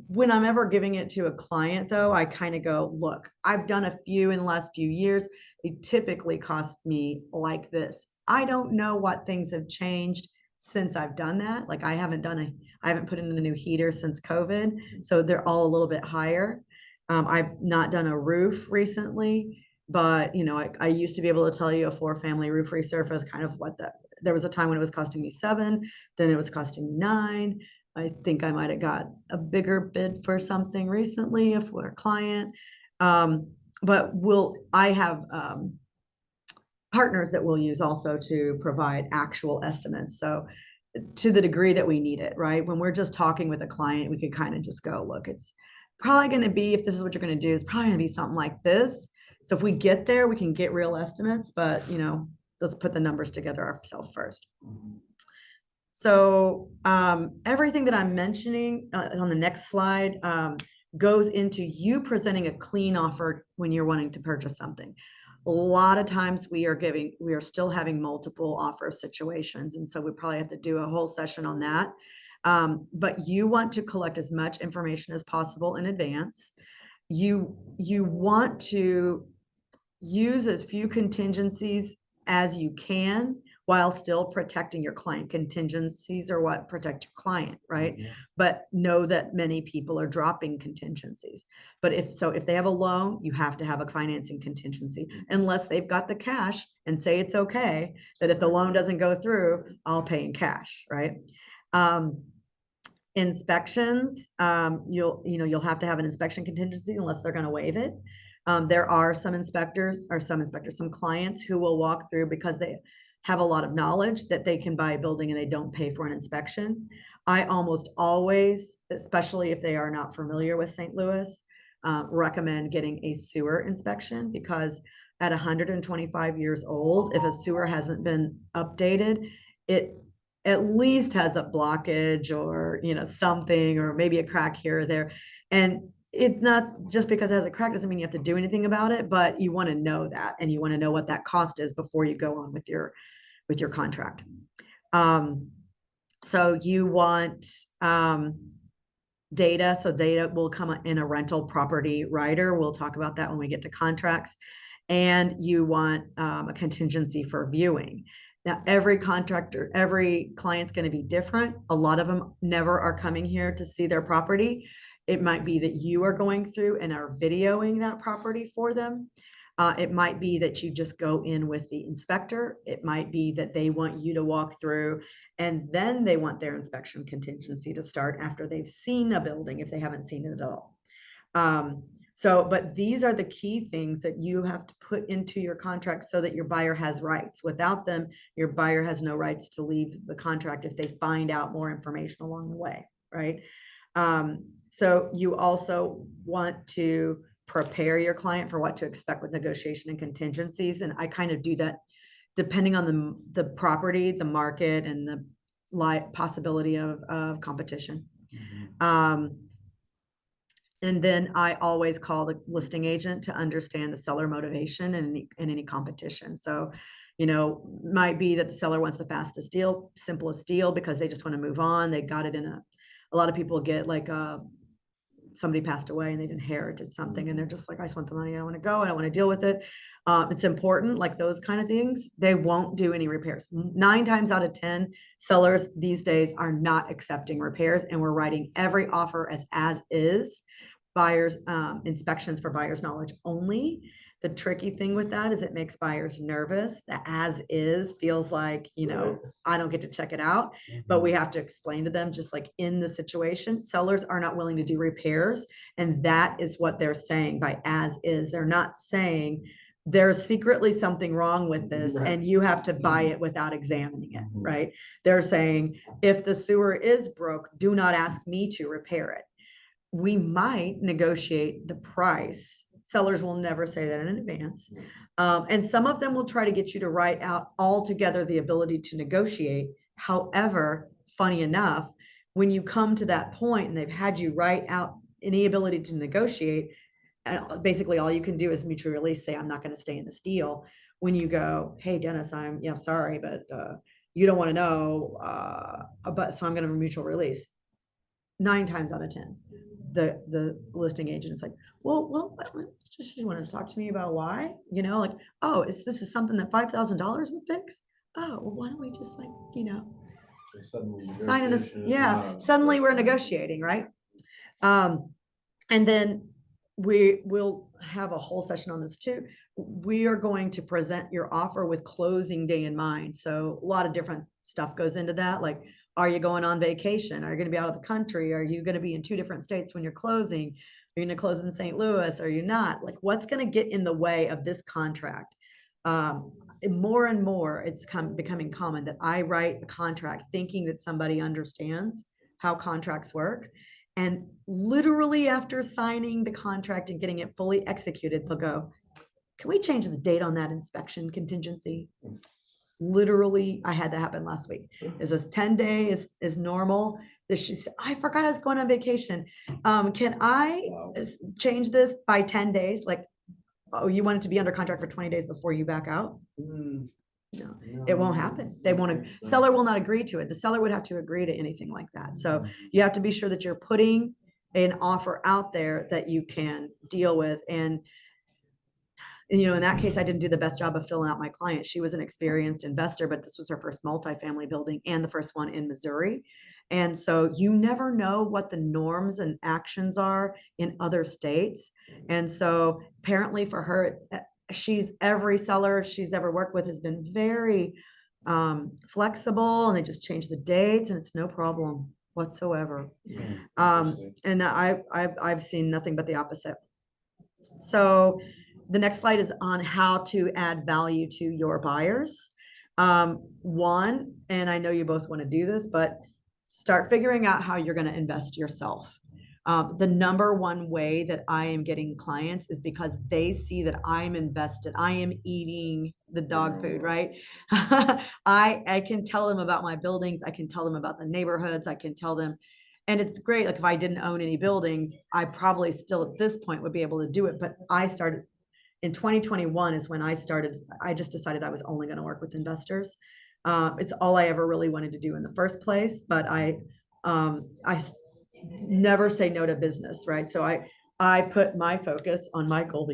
When I'm ever giving it to a client, though, I kind of go, look, I've done a few in the last few years. They typically cost me like this. I don't know what things have changed since I've done that. Like I haven't put in a new heater since COVID. So they're all a little bit higher. I've not done a roof recently, but I used to be able to tell you a 4-family roof resurface, kind of there was a time when it was costing me 7, then it was costing me 9. I think I might have got a bigger bid for something recently if we're a client. But I have partners that we'll use also to provide actual estimates. So to the degree that we need it, right? When we're just talking with a client, we could kind of just go, look, it's probably going to be, if this is what you're going to do, it's probably going to be something like this. So if we get there, we can get real estimates, but let's put the numbers together ourselves first. So everything that I'm mentioning on the next slide goes into you presenting a clean offer when you're wanting to purchase something. A lot of times we are still having multiple offer situations. And so we probably have to do a whole session on that. But you want to collect as much information as possible in advance. You want to use as few contingencies as you can while still protecting your client. Contingencies are what protect your client, right? Mm-hmm. But know that many people are dropping contingencies. But if they have a loan, you have to have a financing contingency, unless they've got the cash and say it's okay that if the loan doesn't go through, I'll pay in cash, right? Inspections, you'll have to have an inspection contingency unless they're going to waive it. There are some clients who will walk through because they have a lot of knowledge that they can buy a building and they don't pay for an inspection. I almost always, especially if they are not familiar with St. Louis, recommend getting a sewer inspection, because at 125 years old, if a sewer hasn't been updated, it at least has a blockage or something, or maybe a crack here or there. And it's not just because it has a crack doesn't mean you have to do anything about it, but you want to know that, and you want to know what that cost is before you go on with your contract. So you want data. So data will come in a rental property rider. We'll talk about that when we get to contracts. And you want a contingency for viewing. Now, every client's going to be different. A lot of them never are coming here to see their property. It might be that you are going through and are videoing that property for them. It might be that you just go in with the inspector. It might be that they want you to walk through and then they want their inspection contingency to start after they've seen a building, if they haven't seen it at all. But these are the key things that you have to put into your contract so that your buyer has rights. Without them, your buyer has no rights to leave the contract if they find out more information along the way, right? So you also want to prepare your client for what to expect with negotiation and contingencies. And I kind of do that depending on the property, the market, and the possibility of competition. And then I always call the listing agent to understand the seller motivation and any competition. So, might be that the seller wants the fastest deal, simplest deal, because they just want to move on. They got it a lot of people get like somebody passed away and they've inherited something and they're just like, I just want the money. I don't want to go. I don't want to deal with it. It's important, like those kind of things. They won't do any repairs. 9 times out of 10, sellers these days are not accepting repairs, and we're writing every offer as is. Buyers, inspections for buyer's knowledge only. The tricky thing with that is it makes buyers nervous. The as is feels like, I don't get to check it out, but we have to explain to them, just like in the situation, sellers are not willing to do repairs. And that is what they're saying by as is. They're not saying there's secretly something wrong with this and you have to buy it without examining it, right? They're saying if the sewer is broke, do not ask me to repair it. We might negotiate the price. Sellers will never say that in advance. And some of them will try to get you to write out altogether the ability to negotiate. However, funny enough, when you come to that point and they've had you write out any ability to negotiate, basically all you can do is mutually release, say, I'm not going to stay in this deal. When you go, hey, Dennis, I'm sorry, but you don't want to know, but so I'm going to mutual release. 9 times out of 10. The listing agent is like, well, just you want to talk to me about why, like, oh, this is something that $5,000 would fix. Oh, well, why don't we just sign in suddenly we're negotiating, right? And then we will have a whole session on this too. We are going to present your offer with closing day in mind. So a lot of different stuff goes into that. Like, are you going on vacation? Are you going to be out of the country? Are you going to be in 2 different states when you're closing? Are you going to close in St. Louis? Are you not? Like, what's going to get in the way of this contract? More and more, it's becoming common that I write a contract thinking that somebody understands how contracts work. And literally after signing the contract and getting it fully executed, they'll go, can we change the date on that inspection contingency? Literally, I had that happen last week. Is this 10 days is normal? She said, I forgot I was going on vacation. Can I change this by 10 days? Like, oh, you want it to be under contract for 20 days before you back out? No, it won't happen. They won't. Seller will not agree to it. The seller would have to agree to anything like that. So you have to be sure that you're putting an offer out there that you can deal with. And in that case, I didn't do the best job of filling out my client. She was an experienced investor, but this was her first multifamily building and the first one in Missouri. And so you never know what the norms and actions are in other states. And so apparently for her, every seller she's ever worked with has been very flexible, and they just change the dates and it's no problem whatsoever. And I've seen nothing but the opposite. So the next slide is on how to add value to your buyers. One, and I know you both want to do this, but start figuring out how you're going to invest yourself. The number one way that I am getting clients is because they see that I'm invested. I am eating the dog food, right? I can tell them about my buildings. I can tell them about the neighborhoods. I can tell them, and it's great. Like if I didn't own any buildings, I probably still at this point would be able to do it. But I started in 2021 is when I started. I just decided I was only going to work with investors. It's all I ever really wanted to do in the first place. But I never say no to business, right? So I put my focus on my goal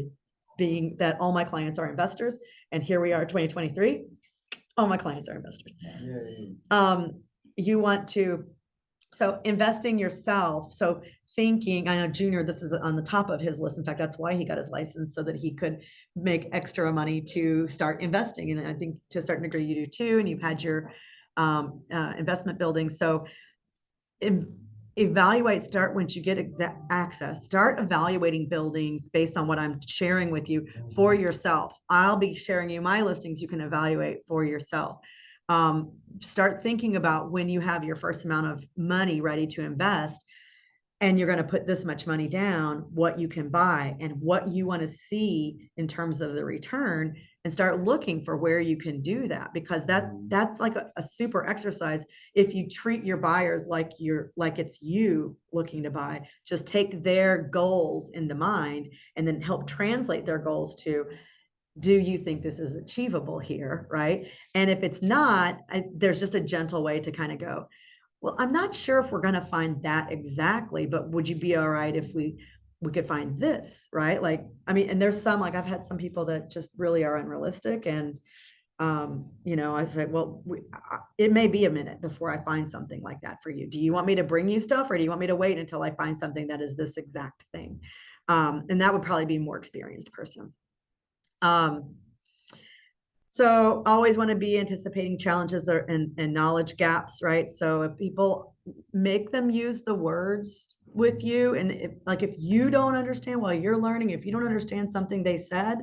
being that all my clients are investors. And here we are, 2023, all my clients are investors. You want to So investing yourself. So thinking, I know Junior, this is on the top of his list. In fact, that's why he got his license, so that he could make extra money to start investing. And I think to a certain degree you do too. And you've had your investment building. So evaluate, start once you get access, start evaluating buildings based on what I'm sharing with you for yourself. I'll be sharing you my listings. You can evaluate for yourself. Start thinking about when you have your first amount of money ready to invest, and you're going to put this much money down, what you can buy and what you want to see in terms of the return, and start looking for where you can do that, because that's like a super exercise. If you treat your buyers like it's you looking to buy, just take their goals into mind and then help translate their goals to, do you think this is achievable here, right? And if it's not, there's just a gentle way to kind of go, well, I'm not sure if we're going to find that exactly, but would you be all right if we could find this, right? Like, I mean, and there's some, like, I've had some people that just really are unrealistic, and I say, well, it may be a minute before I find something like that for you. Do you want me to bring you stuff, or do you want me to wait until I find something that is this exact thing? And that would probably be a more experienced person. So always want to be anticipating challenges and knowledge gaps, right? So if people, make them use the words with you, and if you don't understand while you're learning, if you don't understand something they said,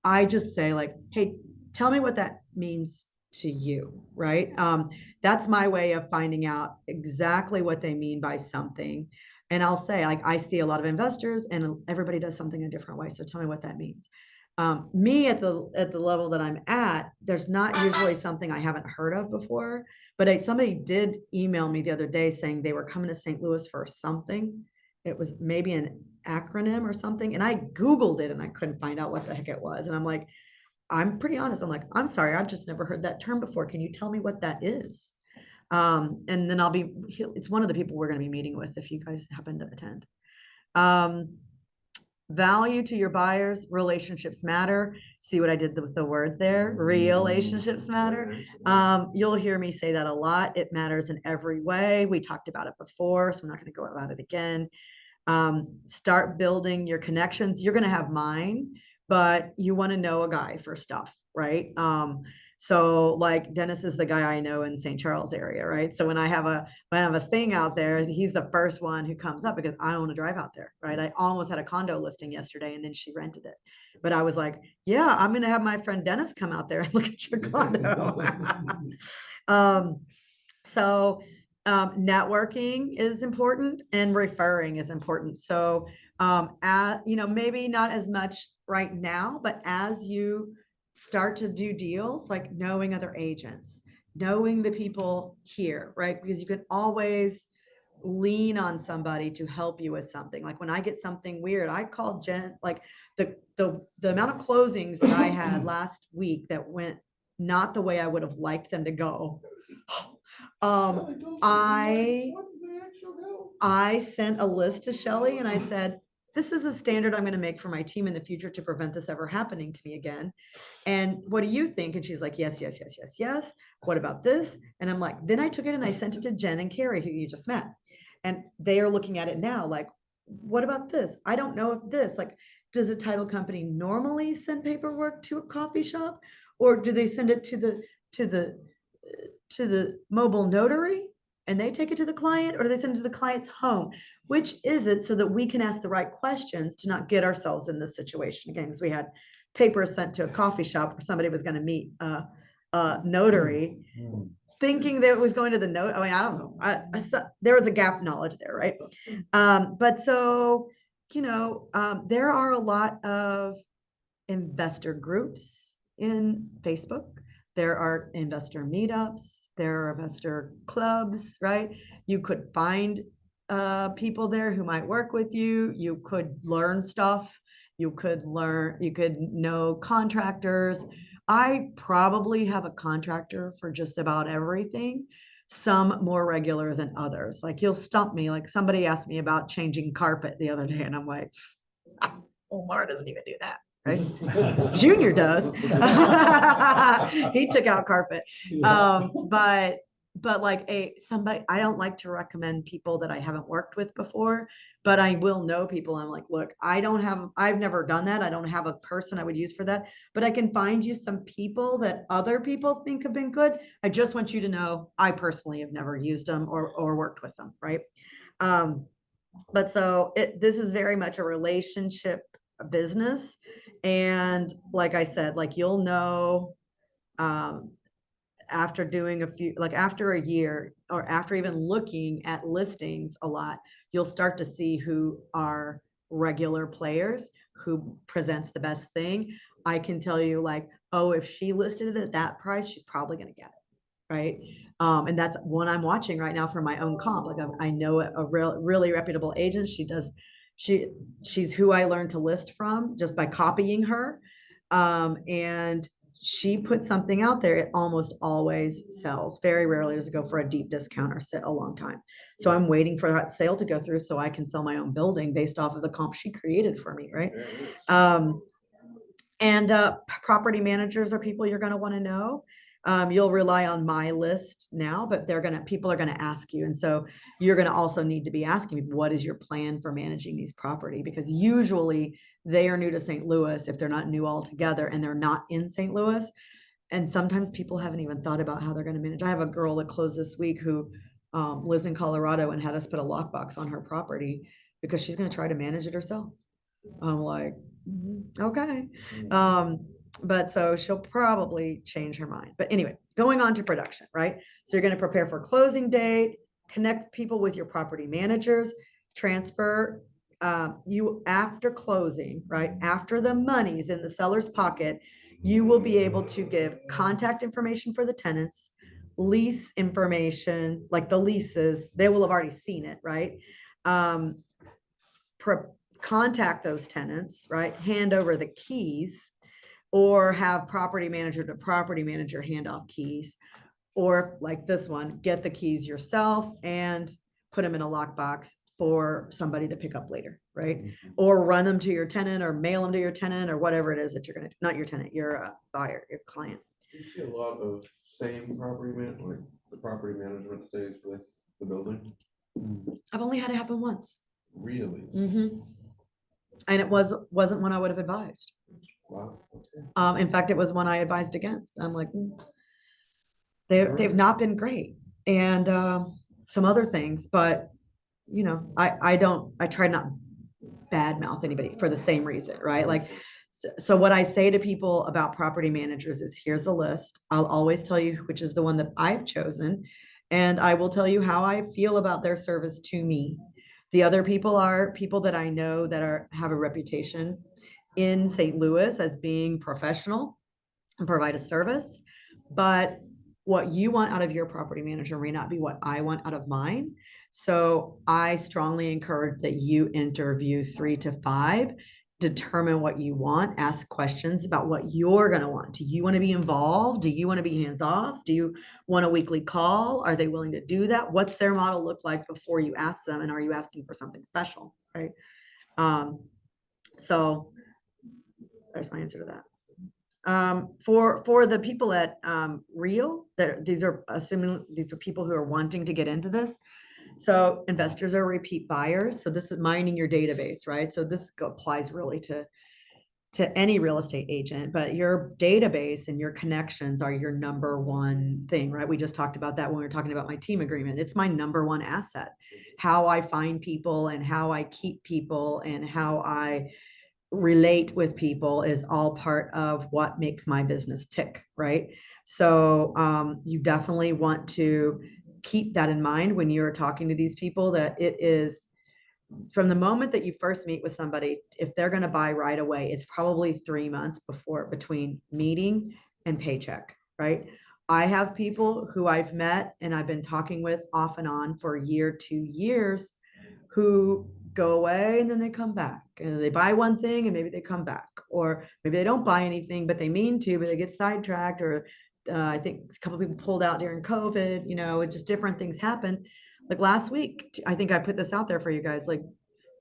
I just say, like, hey, tell me what that means to you, right? That's my way of finding out exactly what they mean by something. And I'll say, like, I see a lot of investors and everybody does something a different way. So tell me what that means. Me at the level that I'm at, there's not usually something I haven't heard of before, but somebody did email me the other day saying they were coming to St. Louis for something. It was maybe an acronym or something. And I Googled it and I couldn't find out what the heck it was. And I'm like, I'm pretty honest. I'm like, I'm sorry, I've just never heard that term before. Can you tell me what that is? And then it's one of the people we're going to be meeting with if you guys happen to attend. Value to your buyers, relationships matter. See what I did with the word there? Relationships matter. You'll hear me say that a lot. It matters in every way. We talked about it before, so I'm not going to go about it again. Start building your connections. You're going to have mine, but you want to know a guy for stuff, right? So like Dennis is the guy I know in St. Charles area, right? So when I have a thing out there, he's the first one who comes up because I don't want to drive out there, right? I almost had a condo listing yesterday and then she rented it. But I was like, yeah, I'm going to have my friend Dennis come out there and look at your condo. So networking is important and referring is important. So, maybe not as much right now, but as you start to do deals, like knowing other agents, knowing the people here, right? Because you can always lean on somebody to help you with something. Like when I get something weird, I call Jen, like the amount of closings that I had last week that went not the way I would have liked them to go. I sent a list to Shelly and I said, this is the standard I'm going to make for my team in the future to prevent this ever happening to me again. And what do you think? And she's like, yes, yes, yes, yes, yes. What about this? And I'm like, then I took it and I sent it to Jen and Carrie, who you just met. And they are looking at it now, like, what about this? I don't know if this, like, does a title company normally send paperwork to a coffee shop, or do they send it to the mobile notary and they take it to the client, or do they send it to the client's home? Which is it, so that we can ask the right questions to not get ourselves in this situation again? Because we had papers sent to a coffee shop where somebody was going to meet a notary, thinking that it was going to the note. I mean, I don't know. There was a gap knowledge there, right? But so, there are a lot of investor groups in Facebook. There are investor meetups. There are investor clubs, right? You could find people there who might work with you. You could learn stuff. You could know contractors. I probably have a contractor for just about everything, some more regular than others. Like, you'll stump me. Like, somebody asked me about changing carpet the other day, and I'm like, Omar doesn't even do that, right? Junior does. He took out carpet. But but like somebody, I don't like to recommend people that I haven't worked with before, but I will know people. I'm like, look, I've never done that. I don't have a person I would use for that, but I can find you some people that other people think have been good. I just want you to know, I personally have never used them or worked with them. Right. Um, but so this is very much a relationship business. And like I said, like you'll know, um, after doing a few, like after a year or after even looking at listings a lot, you'll start to see who are regular players, who presents the best thing. I can tell you like, oh, if she listed it at that price, she's probably going to get it. Right. And that's one I'm watching right now for my own comp. Like I know a really reputable agent. She, she's who I learned to list from just by copying her. And she puts something out there, it almost always sells. Very rarely does it go for a deep discount or sit a long time. So I'm waiting for that sale to go through so I can sell my own building based off of the comp she created for me, right? And property managers are people you're going to want to know. You'll rely on my list now, but people are going to ask you. And so you're going to also need to be asking me, what is your plan for managing these property? Because usually they are new to St. Louis if they're not new altogether and they're not in St. Louis. And sometimes people haven't even thought about how they're going to manage. I have a girl that closed this week who lives in Colorado and had us put a lockbox on her property because she's going to try to manage it herself. I'm like, okay. But so she'll probably change her mind. But anyway, going on to production, right? So you're going to prepare for closing date, connect people with your property managers, transfer you after closing, right? After the money's in the seller's pocket, you will be able to give contact information for the tenants, lease information, like the leases, they will have already seen it, right? Um, Contact those tenants, right? Hand over the keys or have property manager to property manager hand off keys. Or like this one, get the keys yourself and put them in a lockbox for somebody to pick up later, right? Or run them to your tenant or mail them to your tenant or whatever it is that you're going to, not your tenant, your buyer, your client. You see a lot of same property like the property management stays with the building. I've only had it happen once. Really? Mm-hmm. And it wasn't one I would have advised. Wow. In fact, it was one I advised against. I'm like, they've not been great, and some other things, but you know, I try not badmouth anybody for the same reason, right? Like, so what I say to people about property managers is, here's a list. I'll always tell you which is the one that I've chosen, and I will tell you how I feel about their service to me. The other people are people that I know that have a reputation in St. Louis as being professional and provide a service. But what you want out of your property manager may not be what I want out of mine. So I strongly encourage that you interview 3 to 5, determine what you want, ask questions about what you're going to want. Do you want to be involved? Do you want to be hands off? Do you want a weekly call? Are they willing to do that? What's their model look like before you ask them? And are you asking for something special? Right. So there's my answer to that. For the people at Real, these are people who are wanting to get into this. So investors are repeat buyers. So this is mining your database, right? So this applies really to any real estate agent, but your database and your connections are your number one thing, right? We just talked about that when we were talking about my team agreement. It's my number one asset. How I find people and how I keep people and how I relate with people is all part of what makes my business tick, right? So you definitely want to keep that in mind when you're talking to these people, that it is from the moment that you first meet with somebody, if they're going to buy right away, it's probably 3 months between meeting and paycheck, right? I have people who I've met and I've been talking with off and on for a year, 2 years, who go away and then they come back and they buy one thing and maybe they come back, or maybe they don't buy anything, but they mean to, but they get sidetracked, or I think a couple of people pulled out during COVID, you know, it just different things happen. Like last week, I think I put this out there for you guys, like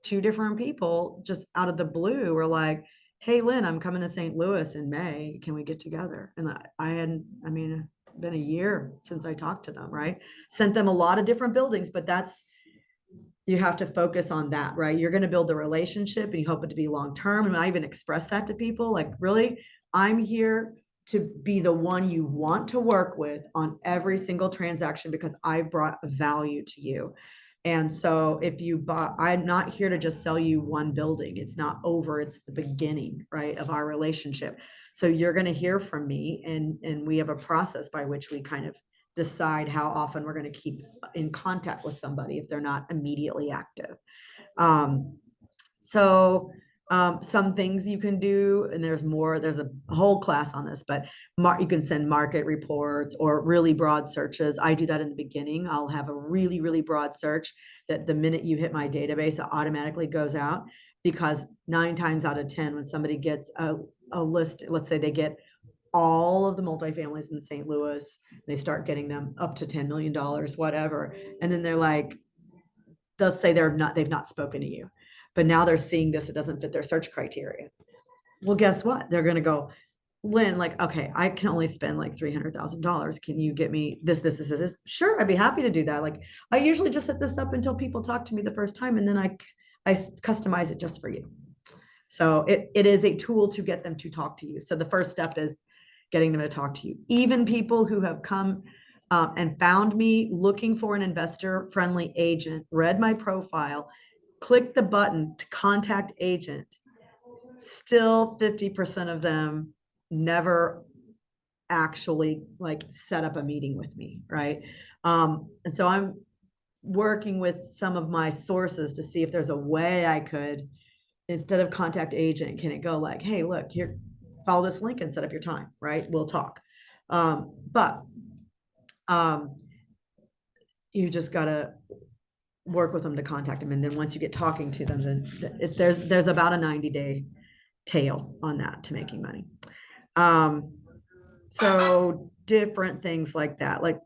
2 different people just out of the blue were like, hey, Lynn, I'm coming to St. Louis in May. Can we get together? And I hadn't, been been a year since I talked to them, right? Sent them a lot of different buildings, but you have to focus on that, right? You're going to build the relationship and you hope it to be long-term. And I even express that to people, like, really, I'm here to be the one you want to work with on every single transaction because I brought value to you. And so if you buy, I'm not here to just sell you one building. It's not over. It's the beginning, right, of our relationship. So you're going to hear from me, and we have a process by which we kind of decide how often we're going to keep in contact with somebody if they're not immediately active. Um, so some things you can do, and there's more, there's a whole class on this, but you can send market reports or really broad searches. I do that in the beginning. I'll have a really, really broad search that the minute you hit my database, it automatically goes out, because 9 times out of 10, when somebody gets a list, let's say they get all of the multifamilies in St. Louis, they start getting them up to $10 million, whatever. And then they're like, they'll say they've not spoken to you, but now they're seeing this, it doesn't fit their search criteria. Well, guess what? They're going to go, Lynn, like, okay, I can only spend like $300,000. Can you get me this? Sure, I'd be happy to do that. Like, I usually just set this up until people talk to me the first time, and then I customize it just for you. So it is a tool to get them to talk to you. So the first step is getting them to talk to you. Even people who have come and found me looking for an investor-friendly agent, read my profile, click the button to contact agent, still 50% of them never actually like set up a meeting with me, right? And so I'm working with some of my sources to see if there's a way I could, instead of contact agent, can it go like, hey, look, here, follow this link and set up your time, right? We'll talk. But you just got to work with them to contact them. And then once you get talking to them, then there's about a 90-day tail on that to making money. So different things like that. Like,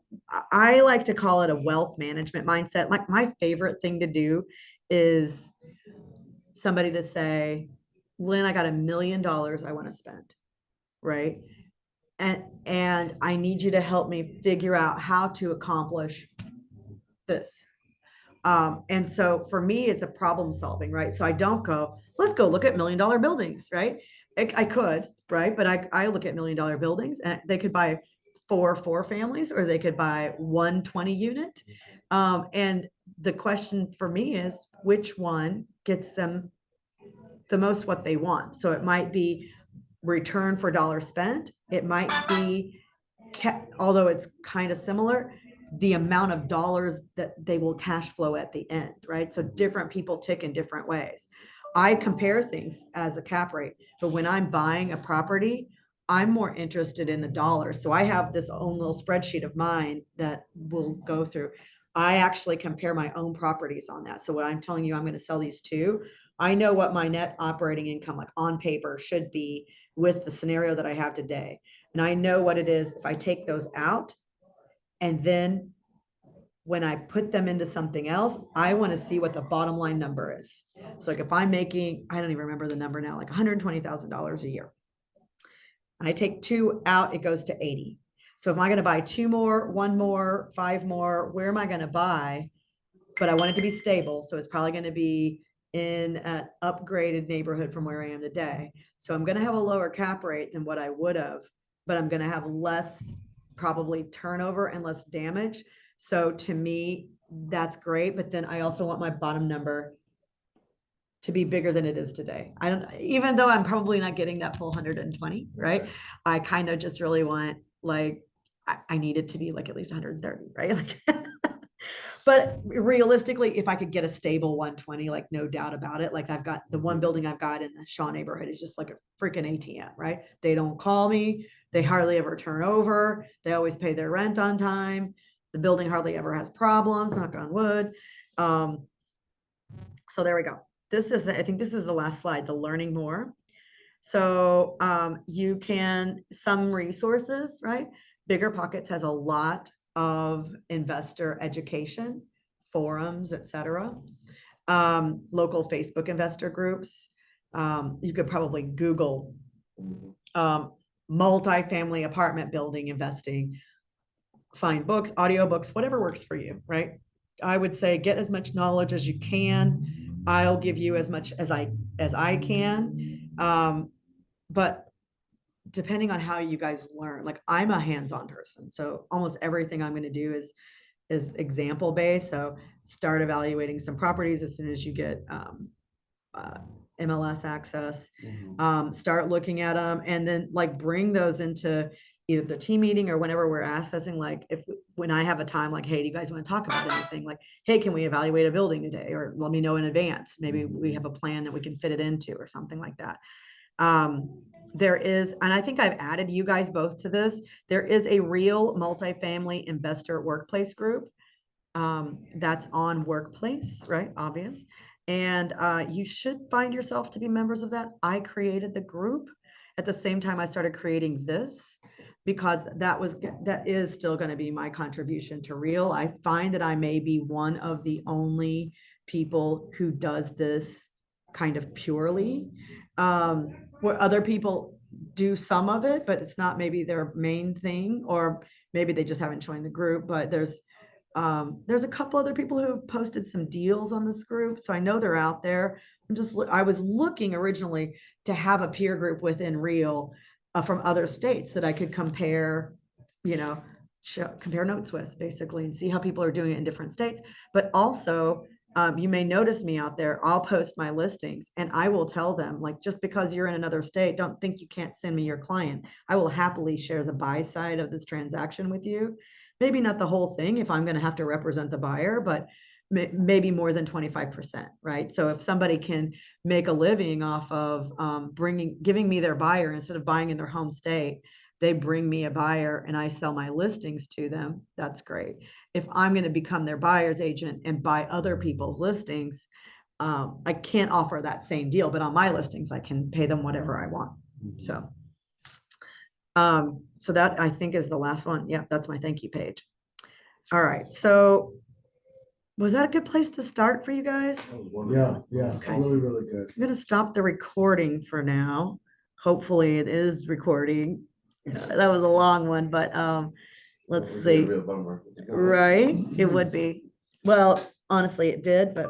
I like to call it a wealth management mindset. Like, my favorite thing to do is somebody to say, Lynn, I got $1 million I want to spend, right? And I need you to help me figure out how to accomplish this. And so for me, it's a problem solving, right? So I don't go, let's go look at $1 million buildings, right? I could, right? But I look at $1 million buildings, and they could buy four families, or they could buy 120 unit. And the question for me is, which one gets them the most what they want? So it might be return for dollar spent. It might be, although it's kind of similar, the amount of dollars that they will cash flow at the end, right? So different people tick in different ways. I compare things as a cap rate, but when I'm buying a property, I'm more interested in the dollars. So I have this own little spreadsheet of mine that we'll go through. I actually compare my own properties on that. So what I'm telling you, I'm going to sell these two. I know what my net operating income, like on paper, should be with the scenario that I have today. And I know what it is if I take those out. And then when I put them into something else, I want to see what the bottom line number is. So like if I'm making, I don't even remember the number now, like $120,000 a year. I take 2 out, it goes to 80. So if I'm going to buy 2 more, 1 more, 5 more, where am I going to buy? But I want it to be stable. So it's probably going to be in an upgraded neighborhood from where I am today. So I'm going to have a lower cap rate than what I would have, but I'm going to have less probably turnover and less damage. So to me, that's great. But then I also want my bottom number to be bigger than it is today. I don't, even though I'm probably not getting that full 120, right? I kind of just really want, like, I need it to be like at least 130, right? Like, but realistically, if I could get a stable 120, like no doubt about it, like I've got the one building I've got in the Shaw neighborhood is just like a freaking ATM, right? They don't call me. They hardly ever turn over. They always pay their rent on time. The building hardly ever has problems, knock on wood. So there we go. I think this is the last slide, the learning more. So you can, some resources, right? Bigger Pockets has a lot of investor education, forums, etc. Local Facebook investor groups. You could probably Google multifamily apartment building investing. find books, audiobooks, whatever works for you, right? I would say get as much knowledge as you can. I'll give you as much as I can. But depending on how you guys learn, like I'm a hands-on person, so almost everything I'm going to do is example based. So start evaluating some properties as soon as you get uh, MLS access. Start looking at them, and then like bring those into either the team meeting or whenever we're accessing. Like when I have a time, like, hey, do you guys want to talk about anything? Like, hey, can we evaluate a building today? Or let me know in advance. Maybe we have a plan that we can fit it into, or something like that. There is, and I think I've added you guys both to this. There is a real multifamily investor workplace group. That's on Workplace, right? Obvious. And you should find yourself to be members of that. I created the group at the same time I started creating this, because that is still going to be my contribution to Real. I find that I may be one of the only people who does this kind of purely, where other people do some of it, but it's not maybe their main thing, or maybe they just haven't joined the group. But there's a couple other people who have posted some deals on this group, so I know they're out there. I was looking originally to have a peer group within Real from other states that I could compare, you know, compare notes with, basically, and see how people are doing it in different states. But also, you may notice me out there. I'll post my listings and I will tell them, like, just because you're in another state, don't think you can't send me your client. I will happily share the buy side of this transaction with you. Maybe not the whole thing if I'm going to have to represent the buyer, but maybe more than 25%, right? So if somebody can make a living off of giving me their buyer instead of buying in their home state, they bring me a buyer and I sell my listings to them, that's great. If I'm going to become their buyer's agent and buy other people's listings, I can't offer that same deal, but on my listings, I can pay them whatever I want. So that I think is the last one. Yeah, that's my thank you page. All right. So was that a good place to start for you guys? Yeah, Okay. really, really good. I'm going to stop the recording for now. Hopefully it is recording. That was a long one, but let's It'd be a see. real bummer. Right? It would be. Well, honestly, it did, but